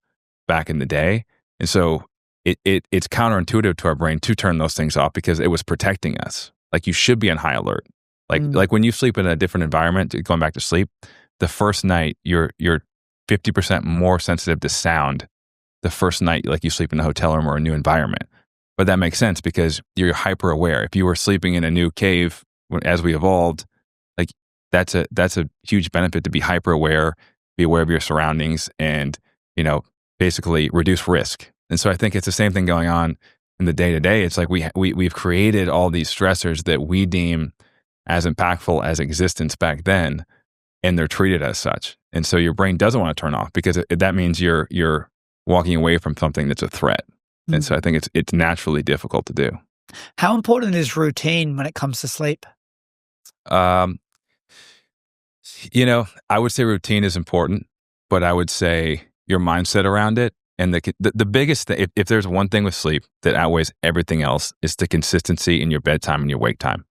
back in the day. And so it's counterintuitive to our brain to turn those things off because it was protecting us. Like you should be on high alert. Like when you sleep in a different environment, going back to sleep, the first night you're 50% more sensitive to sound the first night like you sleep in a hotel room or a new environment. But that makes sense because you're hyper aware. If you were sleeping in a new cave as we evolved, like that's a huge benefit to be hyper aware, be aware of your surroundings and, basically reduce risk. And so I think it's the same thing going on in the day-to-day. It's like we've created all these stressors that we deem as impactful as existence back then, and they're treated as such. And so your brain doesn't want to turn off because that means you're walking away from something that's a threat. And so I think it's naturally difficult to do. How important is routine when it comes to sleep? I would say routine is important, but I would say your mindset around it. And the biggest thing, if there's one thing with sleep that outweighs everything else, is the consistency in your bedtime and your wake time.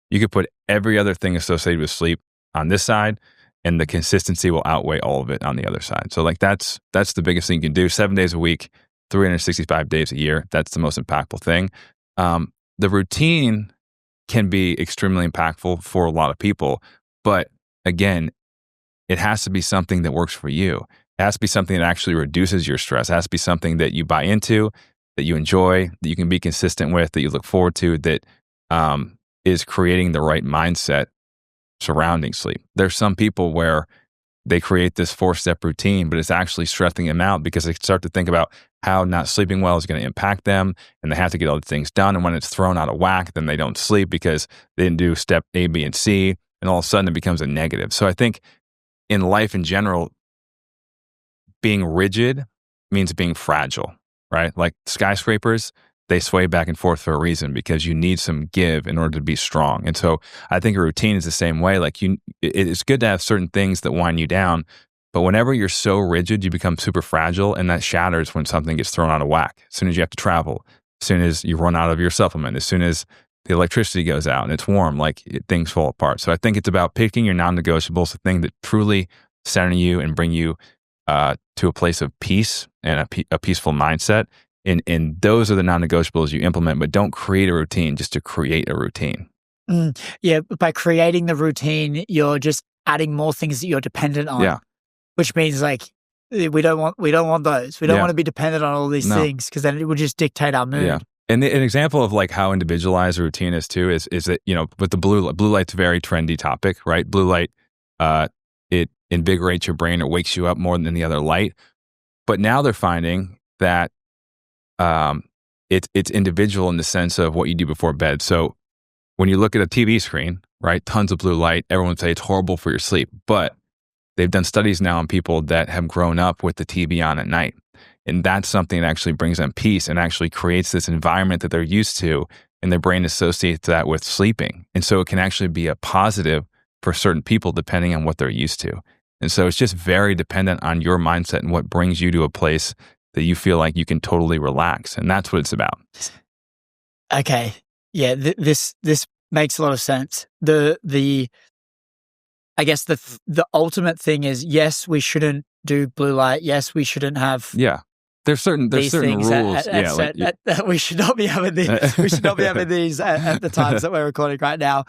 You could put every other thing associated with sleep on this side, and the consistency will outweigh all of it on the other side. So like that's the biggest thing you can do. 7 days a week, 365 days a year. That's the most impactful thing. The routine can be extremely impactful for a lot of people, but again, it has to be something that works for you. It has to be something that actually reduces your stress. It has to be something that you buy into, that you enjoy, that you can be consistent with, that you look forward to, that is creating the right mindset surrounding sleep. There's some people where they create this 4-step routine, but it's actually stressing them out because they start to think about how not sleeping well is going to impact them, and they have to get all the things done. And when it's thrown out of whack, then they don't sleep because they didn't do step A, B, and C, and all of a sudden it becomes a negative. So I think in life in general, being rigid means being fragile, right? Like skyscrapers, they sway back and forth for a reason because you need some give in order to be strong. And so I think a routine is the same way. Like it's good to have certain things that wind you down, but whenever you're so rigid, you become super fragile, and that shatters when something gets thrown out of whack. As soon as you have to travel, as soon as you run out of your supplement, as soon as the electricity goes out and it's warm, things fall apart. So I think it's about picking your non-negotiables, the thing that truly center you and bring you to a place of peace and a peaceful mindset. And those are the non-negotiables you implement, but don't create a routine just to create a routine. Yeah, by creating the routine, you're just adding more things that you're dependent on. Yeah. Which means we don't want those. We don't want to be dependent on all these things because then it would just dictate our mood. Yeah. And an example of like how individualized a routine is too is that, with the blue light's a very trendy topic, right? Blue light, it invigorates your brain. It wakes you up more than any other light. But now they're finding that it's individual in the sense of what you do before bed. So when you look at a TV screen, right, tons of blue light, everyone would say it's horrible for your sleep. But they've done studies now on people that have grown up with the TV on at night. And that's something that actually brings them peace and actually creates this environment that they're used to, and their brain associates that with sleeping. And so it can actually be a positive for certain people depending on what they're used to. And so it's just very dependent on your mindset and what brings you to a place that you feel like you can totally relax. And that's what it's about. Okay. Yeah, this Makes a lot of sense. I guess the ultimate thing is, yes, we shouldn't do blue light. Yes, we shouldn't have There's certain rules. We should not be having these. We should not be having these at the times that we're recording right now.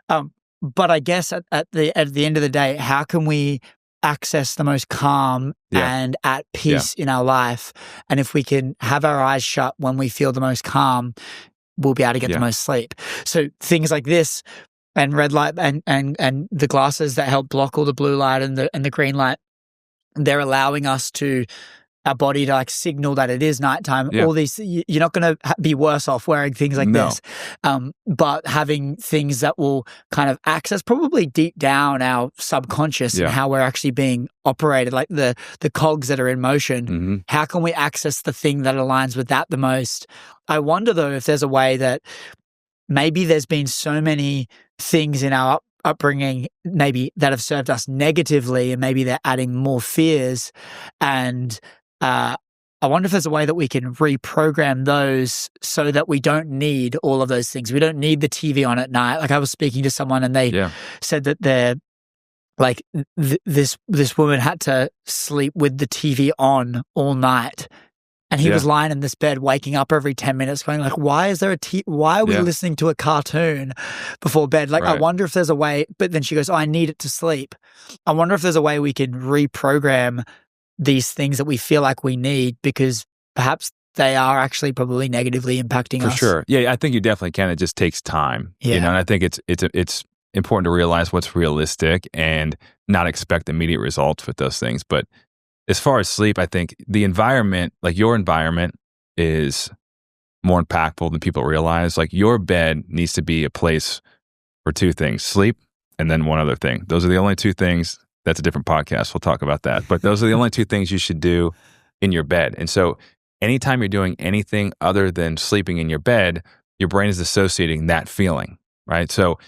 But I guess at the end of the day, how can we access the most calm and at peace in our life? And if we can have our eyes shut when we feel the most calm, we'll be able to get the most sleep. So things like this and red light and the glasses that help block all the blue light and the green light, they're allowing us to, our body to like signal that it is nighttime. All these, you're not going to be worse off wearing things like this, but having things that will kind of access probably deep down our subconscious and how we're actually being operated, like the cogs that are in motion. How can we access the thing that aligns with that the most? I wonder though if there's a way that maybe there's been so many things in our upbringing maybe that have served us negatively, and maybe they're adding more fears. And I wonder if there's a way that we can reprogram those so that we don't need all of those things. We don't need the TV on at night. Like I was speaking to someone and they said that they're like this woman had to sleep with the TV on all night. And he was lying in this bed, waking up every 10 minutes going like, why is there why are we listening to a cartoon before bed? Like, I wonder if there's a way, but then she goes, oh, I need it to sleep. I wonder if there's a way we can reprogram these things that we feel like we need, because perhaps they are actually probably negatively impacting us. For sure. Yeah, I think you definitely can. It just takes time. Yeah. You know, and I think it's important to realize what's realistic and not expect immediate results with those things. But as far as sleep, I think the environment, like your environment, is more impactful than people realize. Like your bed needs to be a place for two things: sleep and then one other thing. Those are the only two things. That's a different podcast. We'll talk about that. But those are the only two things you should do in your bed. And so anytime you're doing anything other than sleeping in your bed, your brain is associating that feeling, right? So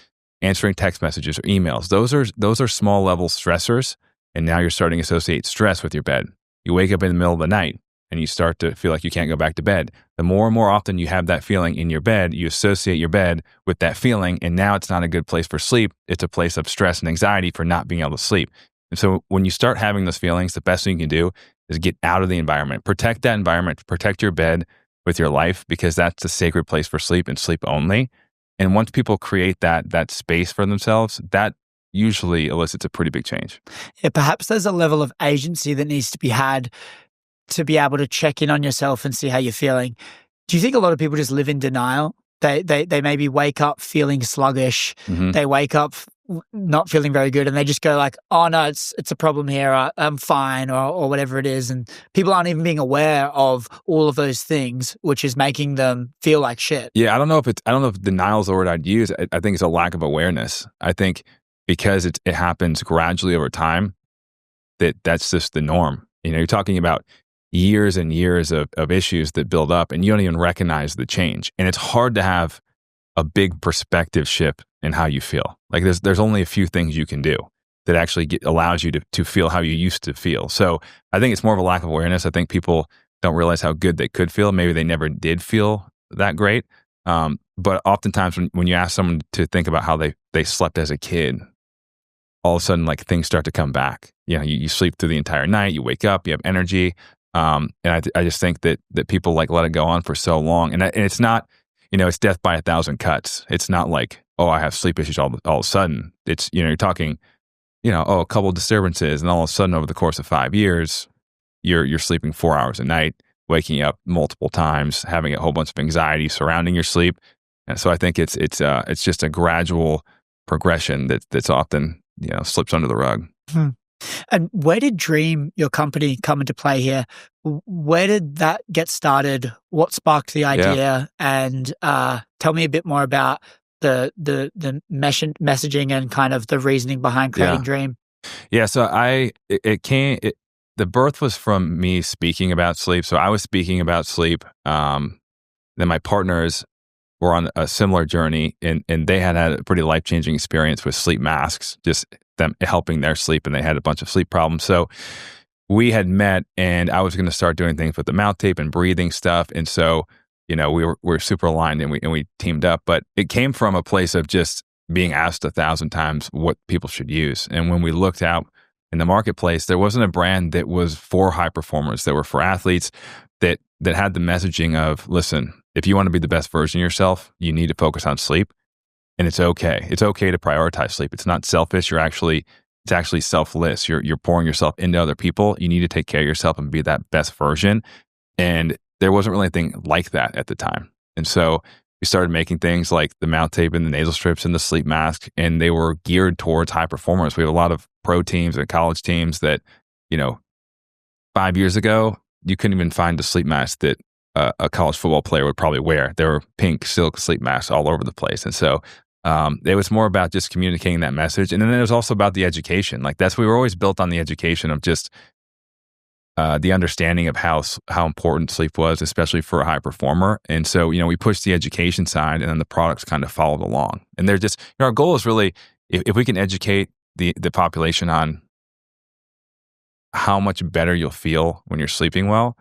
answering text messages or emails, those are small level stressors. And now you're starting to associate stress with your bed. You wake up in the middle of the night and you start to feel like you can't go back to bed. The more and more often you have that feeling in your bed, you associate your bed with that feeling. And now it's not a good place for sleep. It's a place of stress and anxiety for not being able to sleep. And so when you start having those feelings, the best thing you can do is get out of the environment. Protect that environment. Protect your bed with your life, because that's the sacred place for sleep and sleep only. And once people create that space for themselves, that usually elicits a pretty big change. Yeah, perhaps there's a level of agency that needs to be had to be able to check in on yourself and see how you're feeling. Do you think a lot of people just live in denial? They maybe wake up feeling sluggish. They wake up not feeling very good, and they just go like, oh no, it's a problem here. I'm fine, or whatever it is. And people aren't even being aware of all of those things, which is making them feel like shit. Yeah, I don't know if denial is the word I'd use. I think it's a lack of awareness. I think because it happens gradually over time, that's just the norm. You know, you're talking about years and years of issues that build up, and you don't even recognize the change. And it's hard to have a big perspective shift in how you feel. Like there's only a few things you can do that actually allows you to feel how you used to feel. So I think it's more of a lack of awareness. I think people don't realize how good they could feel. Maybe they never did feel that great. But oftentimes when you ask someone to think about how they slept as a kid, all of a sudden, like, things start to come back. You know, you sleep through the entire night, you wake up, you have energy. And I just think that people like let it go on for so long. And it's not, you know, it's death by 1,000 cuts. It's not like, oh, I have sleep issues all of a sudden. It's, you know, you're talking, you know, a couple of disturbances, and all of a sudden over the course of 5 years, you're sleeping 4 hours a night, waking up multiple times, having a whole bunch of anxiety surrounding your sleep. And so I think it's just a gradual progression that's often, you know, slips under the rug. And where did Dream, your company, come into play here? Where did that get started? What sparked the idea? Yeah. And tell me a bit more about the messaging and kind of the reasoning behind creating Dream. Yeah. So the birth was from me speaking about sleep. So I was speaking about sleep. Then my partners were on a similar journey, and they had a pretty life-changing experience with sleep masks, just them helping their sleep, and they had a bunch of sleep problems. So we had met, and I was going to start doing things with the mouth tape and breathing stuff. And so, we're super aligned and we teamed up. But it came from a place of just being asked 1,000 times what people should use. And when we looked out in the marketplace, there wasn't a brand that was for high performers, that were for athletes, that had the messaging of, listen, if you want to be the best version of yourself, you need to focus on sleep. And it's okay. It's okay to prioritize sleep. It's not selfish. It's actually selfless. You're pouring yourself into other people. You need to take care of yourself and be that best version. And there wasn't really anything like that at the time. And so we started making things like the mouth tape and the nasal strips and the sleep mask, and they were geared towards high performers. We have a lot of pro teams and college teams that, 5 years ago, you couldn't even find a sleep mask that a college football player would probably wear. There were pink silk sleep masks all over the place. And so it was more about just communicating that message. And then it was also about the education. Like we were always built on the education of just the understanding of how important sleep was, especially for a high performer. And so, we pushed the education side, and then the products kind of followed along. And they're just, our goal is really, if we can educate the population on how much better you'll feel when you're sleeping well,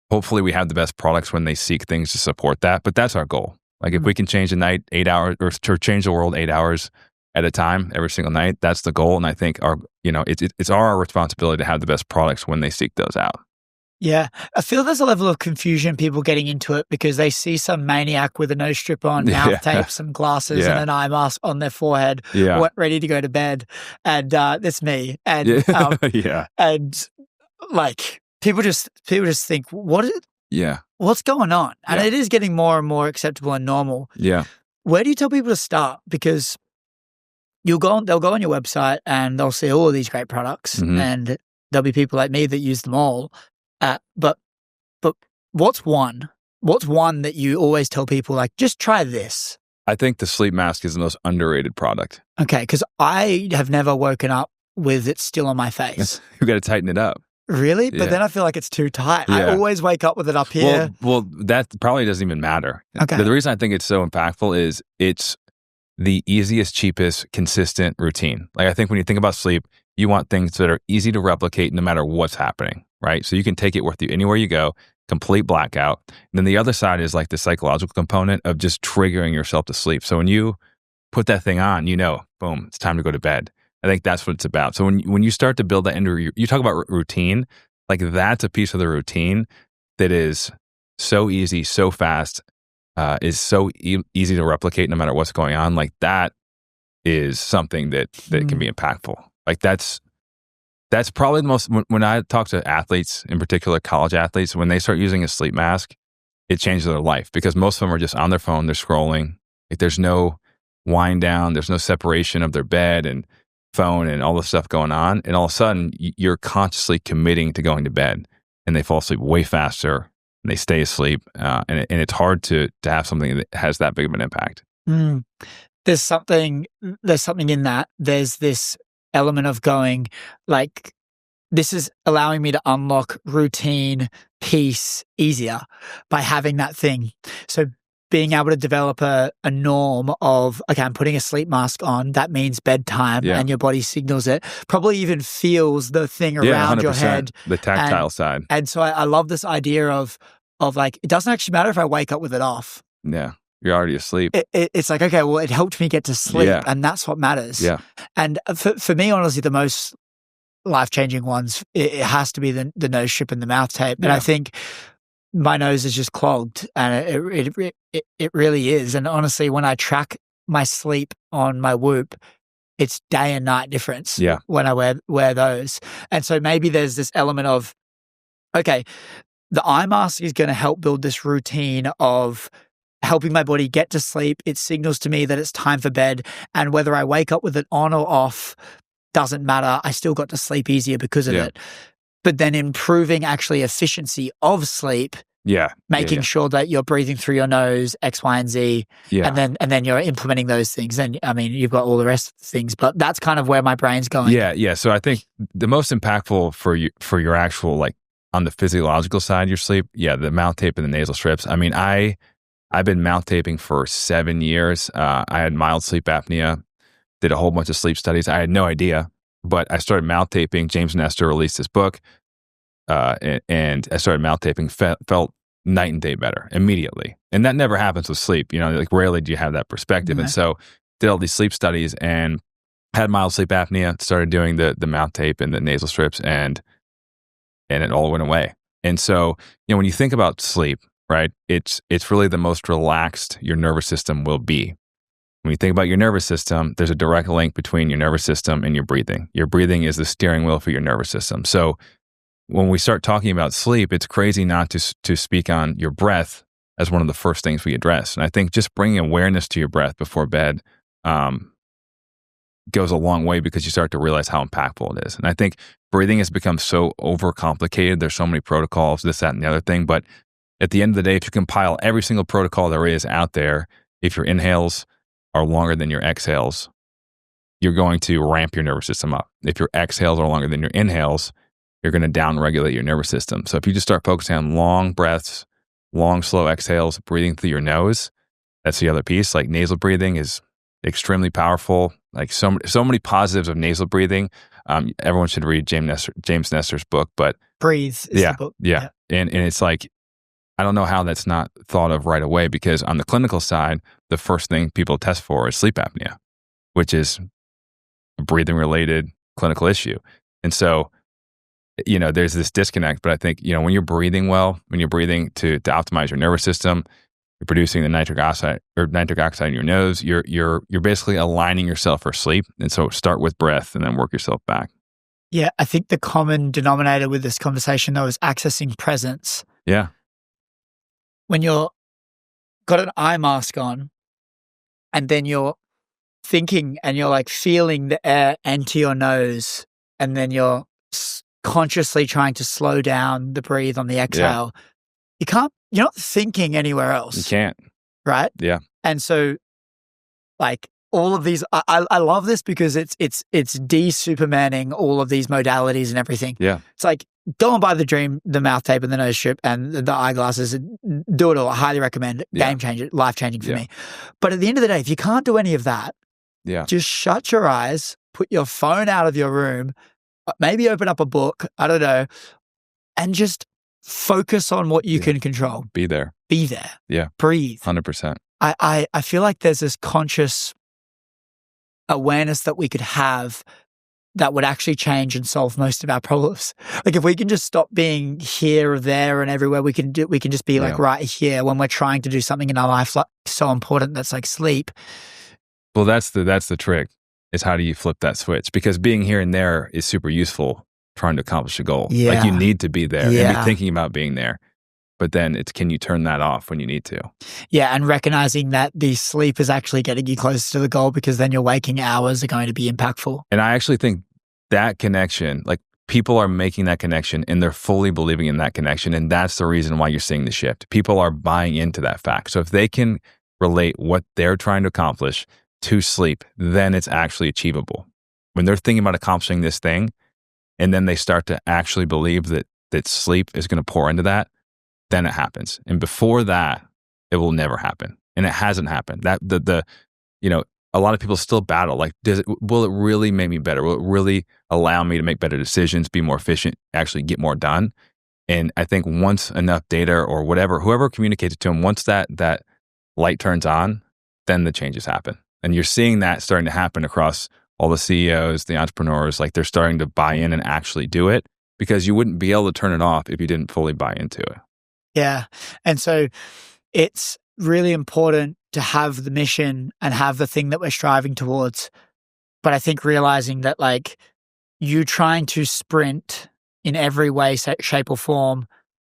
hopefully we have the best products when they seek things to support that. But that's our goal. Like if we can change the night 8 hours, or change the world 8 hours at a time every single night, that's the goal. And I think it's our responsibility to have the best products when they seek those out. Yeah. I feel there's a level of confusion, people getting into it because they see some maniac with a nose strip on, mouth tape, some glasses and an eye mask on their forehead, ready to go to bed. And that's me. And and like people just think, what's going on? And it is getting more and more acceptable and normal. Yeah. Where do you tell people to start? Because they'll go on your website and they'll see all of these great products, and there'll be people like me that use them all. But what's one that you always tell people, like, just try this? I think the sleep mask is the most underrated product. Okay, because I have never woken up with it still on my face. You got to tighten it up. Really? But then I feel like it's too tight. Yeah. I always wake up with it up here. Well, that probably doesn't even matter. Okay. The reason I think it's so impactful is it's the easiest, cheapest, consistent routine. Like I think when you think about sleep, you want things that are easy to replicate no matter what's happening, right? So you can take it with you anywhere you go, complete blackout. And then the other side is like the psychological component of just triggering yourself to sleep. So when you put that thing on, boom, it's time to go to bed. I think that's what it's about. So when you start to build that into you talk about routine, like that's a piece of the routine that is so easy, so fast, is so easy to replicate no matter what's going on. Like that is something that can be impactful. Like that's probably the most, when I talk to athletes, in particular college athletes, when they start using a sleep mask, it changes their life because most of them are just on their phone, they're scrolling. Like there's no wind down, there's no separation of their bed and phone and all this stuff going on. And all of a sudden you're consciously committing to going to bed, and they fall asleep way faster and they stay asleep. And it's hard to have something that has that big of an impact. There's something in that. There's this element of going like, this is allowing me to unlock routine, peace easier by having that thing. So being able to develop a norm of, okay, I'm putting a sleep mask on, that means bedtime, and your body signals it, probably even feels the thing around your head. The tactile side. And so I love this idea of like, it doesn't actually matter if I wake up with it off. Yeah. You're already asleep. It's like, okay, well, it helped me get to sleep, and that's what matters. Yeah. And for me, honestly, the most life-changing ones, it has to be the nose strip and the mouth tape. And I think my nose is just clogged, and it really is. And honestly, when I track my sleep on my Whoop, it's day and night difference when I wear those. And so maybe there's this element of, okay, the eye mask is going to help build this routine of helping my body get to sleep. It signals to me that it's time for bed. And whether I wake up with it on or off doesn't matter. I still got to sleep easier because of it. But then improving actually efficiency of sleep, making sure that you're breathing through your nose, X, Y, and Z, and then you're implementing those things. And I mean, you've got all the rest of the things, but that's kind of where my brain's going. Yeah. So I think the most impactful for your actual, like on the physiological side, your sleep, the mouth tape and the nasal strips. I mean, I've been mouth taping for 7 years. I had mild sleep apnea, did a whole bunch of sleep studies. I had no idea, but I started mouth taping. James Nestor released his book, and I started mouth taping, felt night and day better immediately. And that never happens with sleep. Like rarely do you have that perspective. Right. And so did all these sleep studies and had mild sleep apnea, started doing the mouth tape and the nasal strips, and it all went away. And so, when you think about sleep, right, it's really the most relaxed your nervous system will be. When you think about your nervous system, there's a direct link between your nervous system and your breathing. Your breathing is the steering wheel for your nervous system. So when we start talking about sleep, it's crazy not to speak on your breath as one of the first things we address. And I think just bringing awareness to your breath before bed goes a long way, because you start to realize how impactful it is. And I think breathing has become so overcomplicated. There's so many protocols, this, that, and the other thing. But at the end of the day, if you compile every single protocol there is out there, if your inhales are longer than your exhales, you're going to ramp your nervous system up. If your exhales are longer than your inhales, you're going to down-regulate your nervous system. So if you just start focusing on long breaths, long, slow exhales, breathing through your nose, that's the other piece. Like nasal breathing is extremely powerful. Like so many positives of nasal breathing. Everyone should read James Nestor's book, but Breathe is the book. Yeah. And it's like, I don't know how that's not thought of right away, because on the clinical side, the first thing people test for is sleep apnea, which is a breathing related clinical issue. And so, there's this disconnect, but I think, when you're breathing well, when you're breathing to optimize your nervous system, you're producing the nitric oxide in your nose, you're basically aligning yourself for sleep. And so start with breath and then work yourself back. Yeah. I think the common denominator with this conversation though is accessing presence. Yeah. When you're got an eye mask on and then you're thinking and you're like feeling the air enter your nose, and then you're consciously trying to slow down the breathe on the exhale, you're not thinking anywhere else. You can't. Right? Yeah. And so like all of these, I love this because it's de-supermaning all of these modalities and everything. Yeah. It's like, go and buy the mouth tape and the nose strip and the eyeglasses, and do it all. I highly recommend it. Game changer, life changing for me. But at the end of the day, if you can't do any of that, just shut your eyes, put your phone out of your room, maybe open up a book, I don't know, and just focus on what you can control. Be there. Yeah. Breathe. 100%. I feel like there's this conscious awareness that we could have that would actually change and solve most of our problems. Like if we can just stop being here, there, and everywhere, we can just be like right here when we're trying to do something in our life like so important that's like sleep. Well, that's the trick, is how do you flip that switch? Because being here and there is super useful trying to accomplish a goal. Yeah. Like you need to be there and be thinking about being there. But then can you turn that off when you need to? Yeah, and recognizing that the sleep is actually getting you closer to the goal, because then your waking hours are going to be impactful. And I actually think that connection, like people are making that connection and they're fully believing in that connection. And that's the reason why you're seeing the shift. People are buying into that fact. So if they can relate what they're trying to accomplish to sleep, then it's actually achievable. When they're thinking about accomplishing this thing, and then they start to actually believe that sleep is going to pour into that, then it happens. And before that, it will never happen. And it hasn't happened. That a lot of people still battle. Like, will it really make me better? Will it really allow me to make better decisions, be more efficient, actually get more done? And I think once enough data or whatever, whoever communicates it to them, once that light turns on, then the changes happen. And you're seeing that starting to happen across all the CEOs, the entrepreneurs. Like they're starting to buy in and actually do it, because you wouldn't be able to turn it off if you didn't fully buy into it. Yeah. And so it's really important to have the mission and have the thing that we're striving towards. But I think realizing that like you trying to sprint in every way, shape or form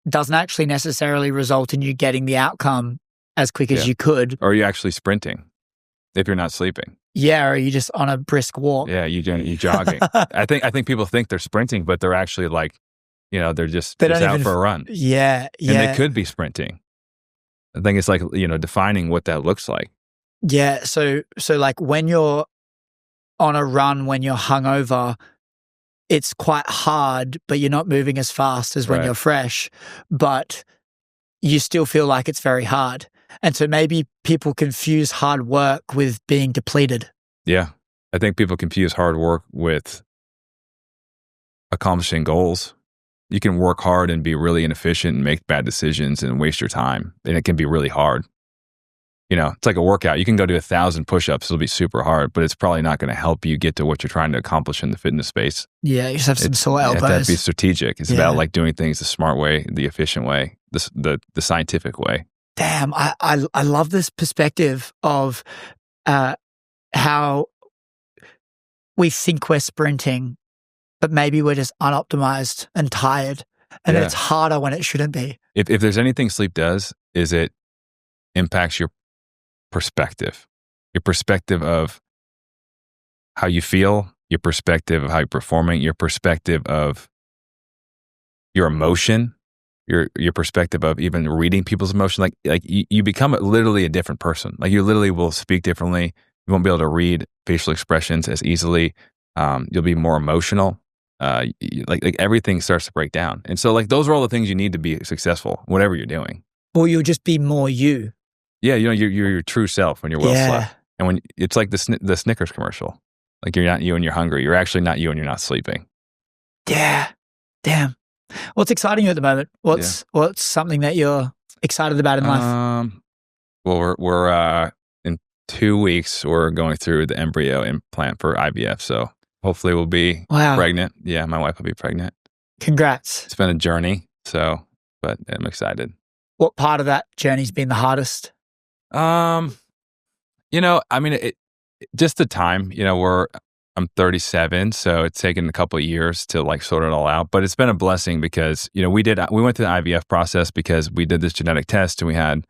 doesn't actually necessarily result in you getting the outcome as quick as you could. Or are you actually sprinting if you're not sleeping? Yeah, or are you just on a brisk walk? Yeah, you're jogging. I think people think they're sprinting, but they're actually like, they're just out for a run. Yeah. And they could be sprinting. I think it's like, defining what that looks like. Yeah. So like when you're on a run, when you're hungover, it's quite hard, but you're not moving as fast as when you're fresh, but you still feel like it's very hard. And so maybe people confuse hard work with being depleted. Yeah. I think people confuse hard work with accomplishing goals. You can work hard and be really inefficient and make bad decisions and waste your time. And it can be really hard. It's like a workout. You can go do 1,000 push-ups. It'll be super hard, but it's probably not going to help you get to what you're trying to accomplish in the fitness space. Yeah, you just have some sore elbows. You have to be strategic. It's about like doing things the smart way, the efficient way, the scientific way. Damn, I love this perspective of how we think we're sprinting, but maybe we're just unoptimized and tired, and it's harder when it shouldn't be. If there's anything sleep does, is it impacts your perspective of how you feel, your perspective of how you're performing, your perspective of your emotion, your perspective of even reading people's emotion. Like you become literally a different person. Like you literally will speak differently. You won't be able to read facial expressions as easily. You'll be more emotional. Like everything starts to break down. And so like those are all the things you need to be successful, whatever you're doing. Or you'll just be more you. Yeah, you're your true self when you're well slept. And when it's like the Snickers commercial. Like you're not you and you're hungry. You're actually not you and you're not sleeping. Yeah. Damn. What's exciting you at the moment? What's something that you're excited about in life? Well, we're in 2 weeks we're going through the embryo implant for IVF. So hopefully we'll be pregnant. Yeah, my wife will be pregnant. Congrats. It's been a journey. But I'm excited. What part of that journey's been the hardest? Just the time, I'm 37, so it's taken a couple of years to like sort it all out, but it's been a blessing because, we went through the IVF process because we did this genetic test and we had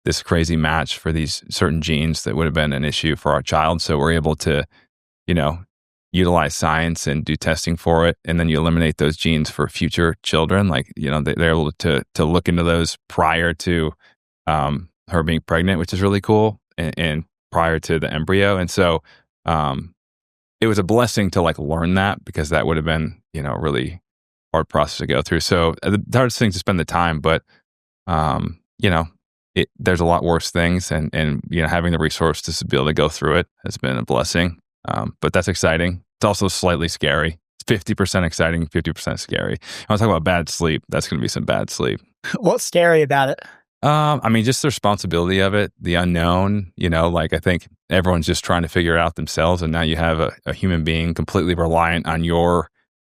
this crazy match for these certain genes that would have been an issue for our child. So we're able to, utilize science and do testing for it. And then you eliminate those genes for future children. Like, they're able to look into those prior to, her being pregnant, which is really cool, and prior to the embryo. And so it was a blessing to like learn that because that would have been, a really hard process to go through. So the hardest thing is to spend the time, but there's a lot worse things, and having the resources to be able to go through it has been a blessing. But that's exciting. It's also slightly scary. It's 50% exciting, 50% scary. I want to talk about bad sleep. That's going to be some bad sleep. What's scary about it? Just the responsibility of it, the unknown, I think everyone's just trying to figure it out themselves. And now you have a human being completely reliant on your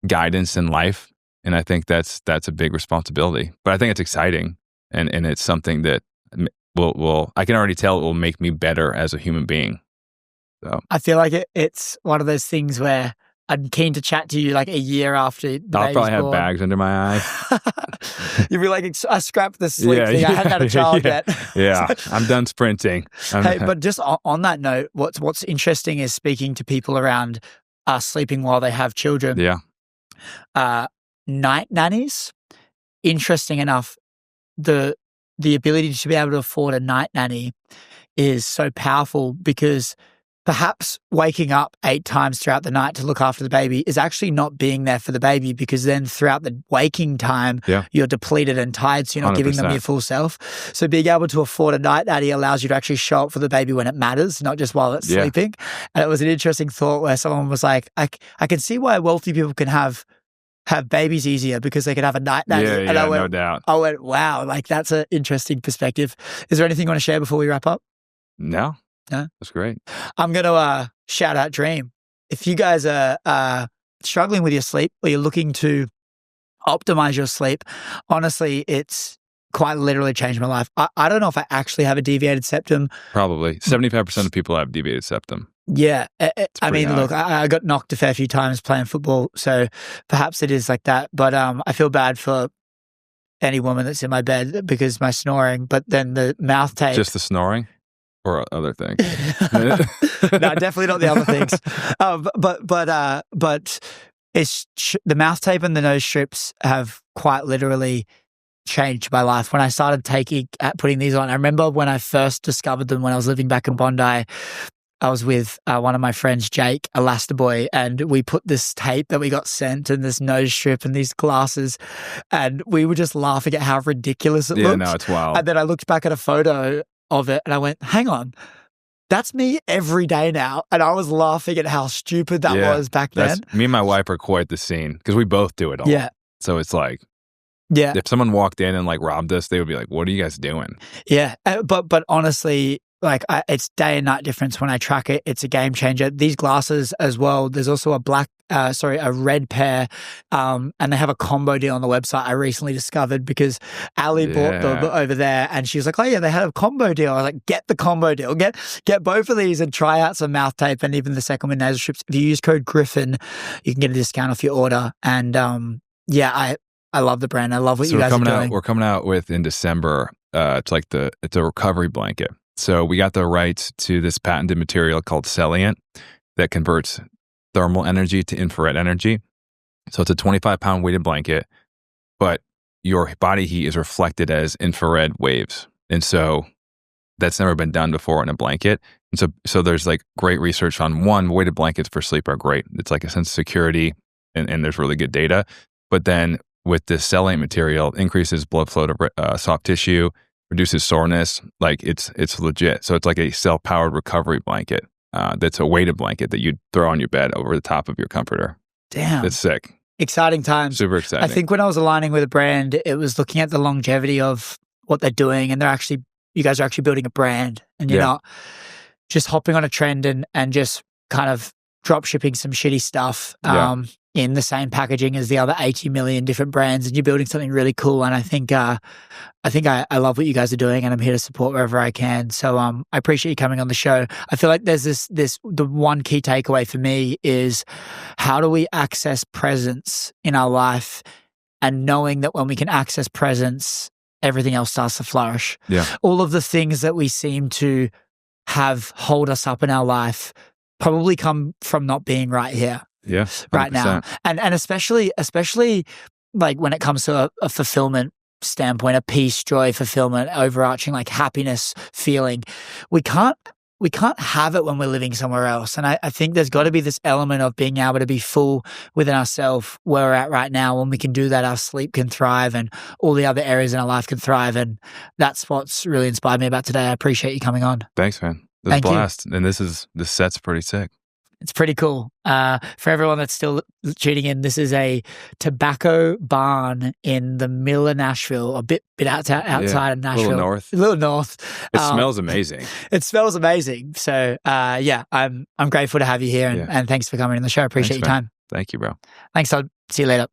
guidance in life. And I think that's a big responsibility, but I think it's exciting. And it's something that I can already tell it will make me better as a human being. So I feel like it's one of those things where I'm keen to chat to you like a year after the baby's I'll probably have born. bags under my eyes. You'll be like, I scrapped the sleep thing. I hadn't had a child yet. Yeah, I'm done sprinting. Hey, but just on that note, what's interesting is speaking to people around sleeping while they have children. Yeah. Night nannies, interesting enough, the ability to be able to afford a night nanny is so powerful because perhaps waking up 8 times throughout the night to look after the baby is actually not being there for the baby, because then throughout the waking time, you're depleted and tired, so you're not 100%. giving them your full self. So being able to afford a night nanny allows you to actually show up for the baby when it matters, not just while it's sleeping. And it was an interesting thought where someone was like, I can see why wealthy people can have babies easier because they can have a night nanny. Yeah, and no doubt. I went, wow, like that's an interesting perspective. Is there anything you want to share before we wrap up? No. No? That's great. I'm going to shout out Dream. If you guys are struggling with your sleep or you're looking to optimize your sleep, honestly, it's quite literally changed my life. I don't know if I actually have a deviated septum. Probably. 75% of people have deviated septum. Yeah. I mean, high. look, I got knocked a fair few times playing football, so perhaps it is like that. But I feel bad for any woman that's in my bed because my snoring, but then the mouth tape. Just the snoring? Or other things? No, definitely not the other things. But it's the mouth tape and the nose strips have quite literally changed my life. When I started putting these on, I remember when I first discovered them when I was living back in Bondi. I was with one of my friends, Jake, a Lasta boy, and we put this tape that we got sent and this nose strip and these glasses, and we were just laughing at how ridiculous it looked. Yeah, no, it's wild. And then I looked back at a photo of it and I went, hang on, that's me every day now. And I was laughing at how stupid that was back then. Me and my wife are quite the scene because we both do it all. Yeah. So it's like, Yeah. if someone walked in and like robbed us, they would be like, what are you guys doing? Yeah. But honestly, like it's day and night difference when I track it. It's a game changer. These glasses as well. There's also a red pair, and they have a combo deal on the website. I recently discovered because Ali bought them over there, and she was like, "Oh yeah, they had a combo deal." I was like, "Get the combo deal. Get both of these and try out some mouth tape and even the second with nasal strips. If you use code Griffin, you can get a discount off your order." And I love the brand. I love what you guys are doing. We're coming out with in December. It's a recovery blanket. So we got the rights to this patented material called Celliant that converts thermal energy to infrared energy. So it's a 25-pound weighted blanket, but your body heat is reflected as infrared waves. And so that's never been done before in a blanket. And so there's like great research on weighted blankets for sleep are great. It's like a sense of security and there's really good data. But then with this Celliant material, it increases blood flow to soft tissue, reduces soreness. Like it's legit. So it's like a self-powered recovery blanket. That's a weighted blanket that you throw on your bed over the top of your comforter. Damn. It's sick. Exciting times. Super exciting. I think when I was aligning with a brand, it was looking at the longevity of what they're doing, and you guys are actually building a brand, and you're not just hopping on a trend and just kind of drop shipping some shitty stuff in the same packaging as the other 80 million different brands, and you're building something really cool. And I think I love what you guys are doing, and I'm here to support wherever I can. So I appreciate you coming on the show. I feel like there's the one key takeaway for me is how do we access presence in our life, and knowing that when we can access presence, everything else starts to flourish. Yeah. All of the things that we seem to have hold us up in our life probably come from not being right here. Yeah, 100%. Right now. And especially like when it comes to a fulfillment standpoint, a peace, joy, fulfillment, overarching like happiness feeling, we can't have it when we're living somewhere else. And I think there's got to be this element of being able to be full within ourselves where we're at right now. When we can do that, our sleep can thrive and all the other areas in our life can thrive. And that's what's really inspired me about today. I appreciate you coming on. Thanks, man. It was a blast. And this set's pretty sick. It's pretty cool. For everyone that's still tuning in, this is a tobacco barn in the middle of Nashville, a bit outside of Nashville. A little north. It smells amazing. It smells amazing. So I'm grateful to have you here, and thanks for coming on the show. I appreciate your time. Thank you, bro. Thanks, Todd. See you later.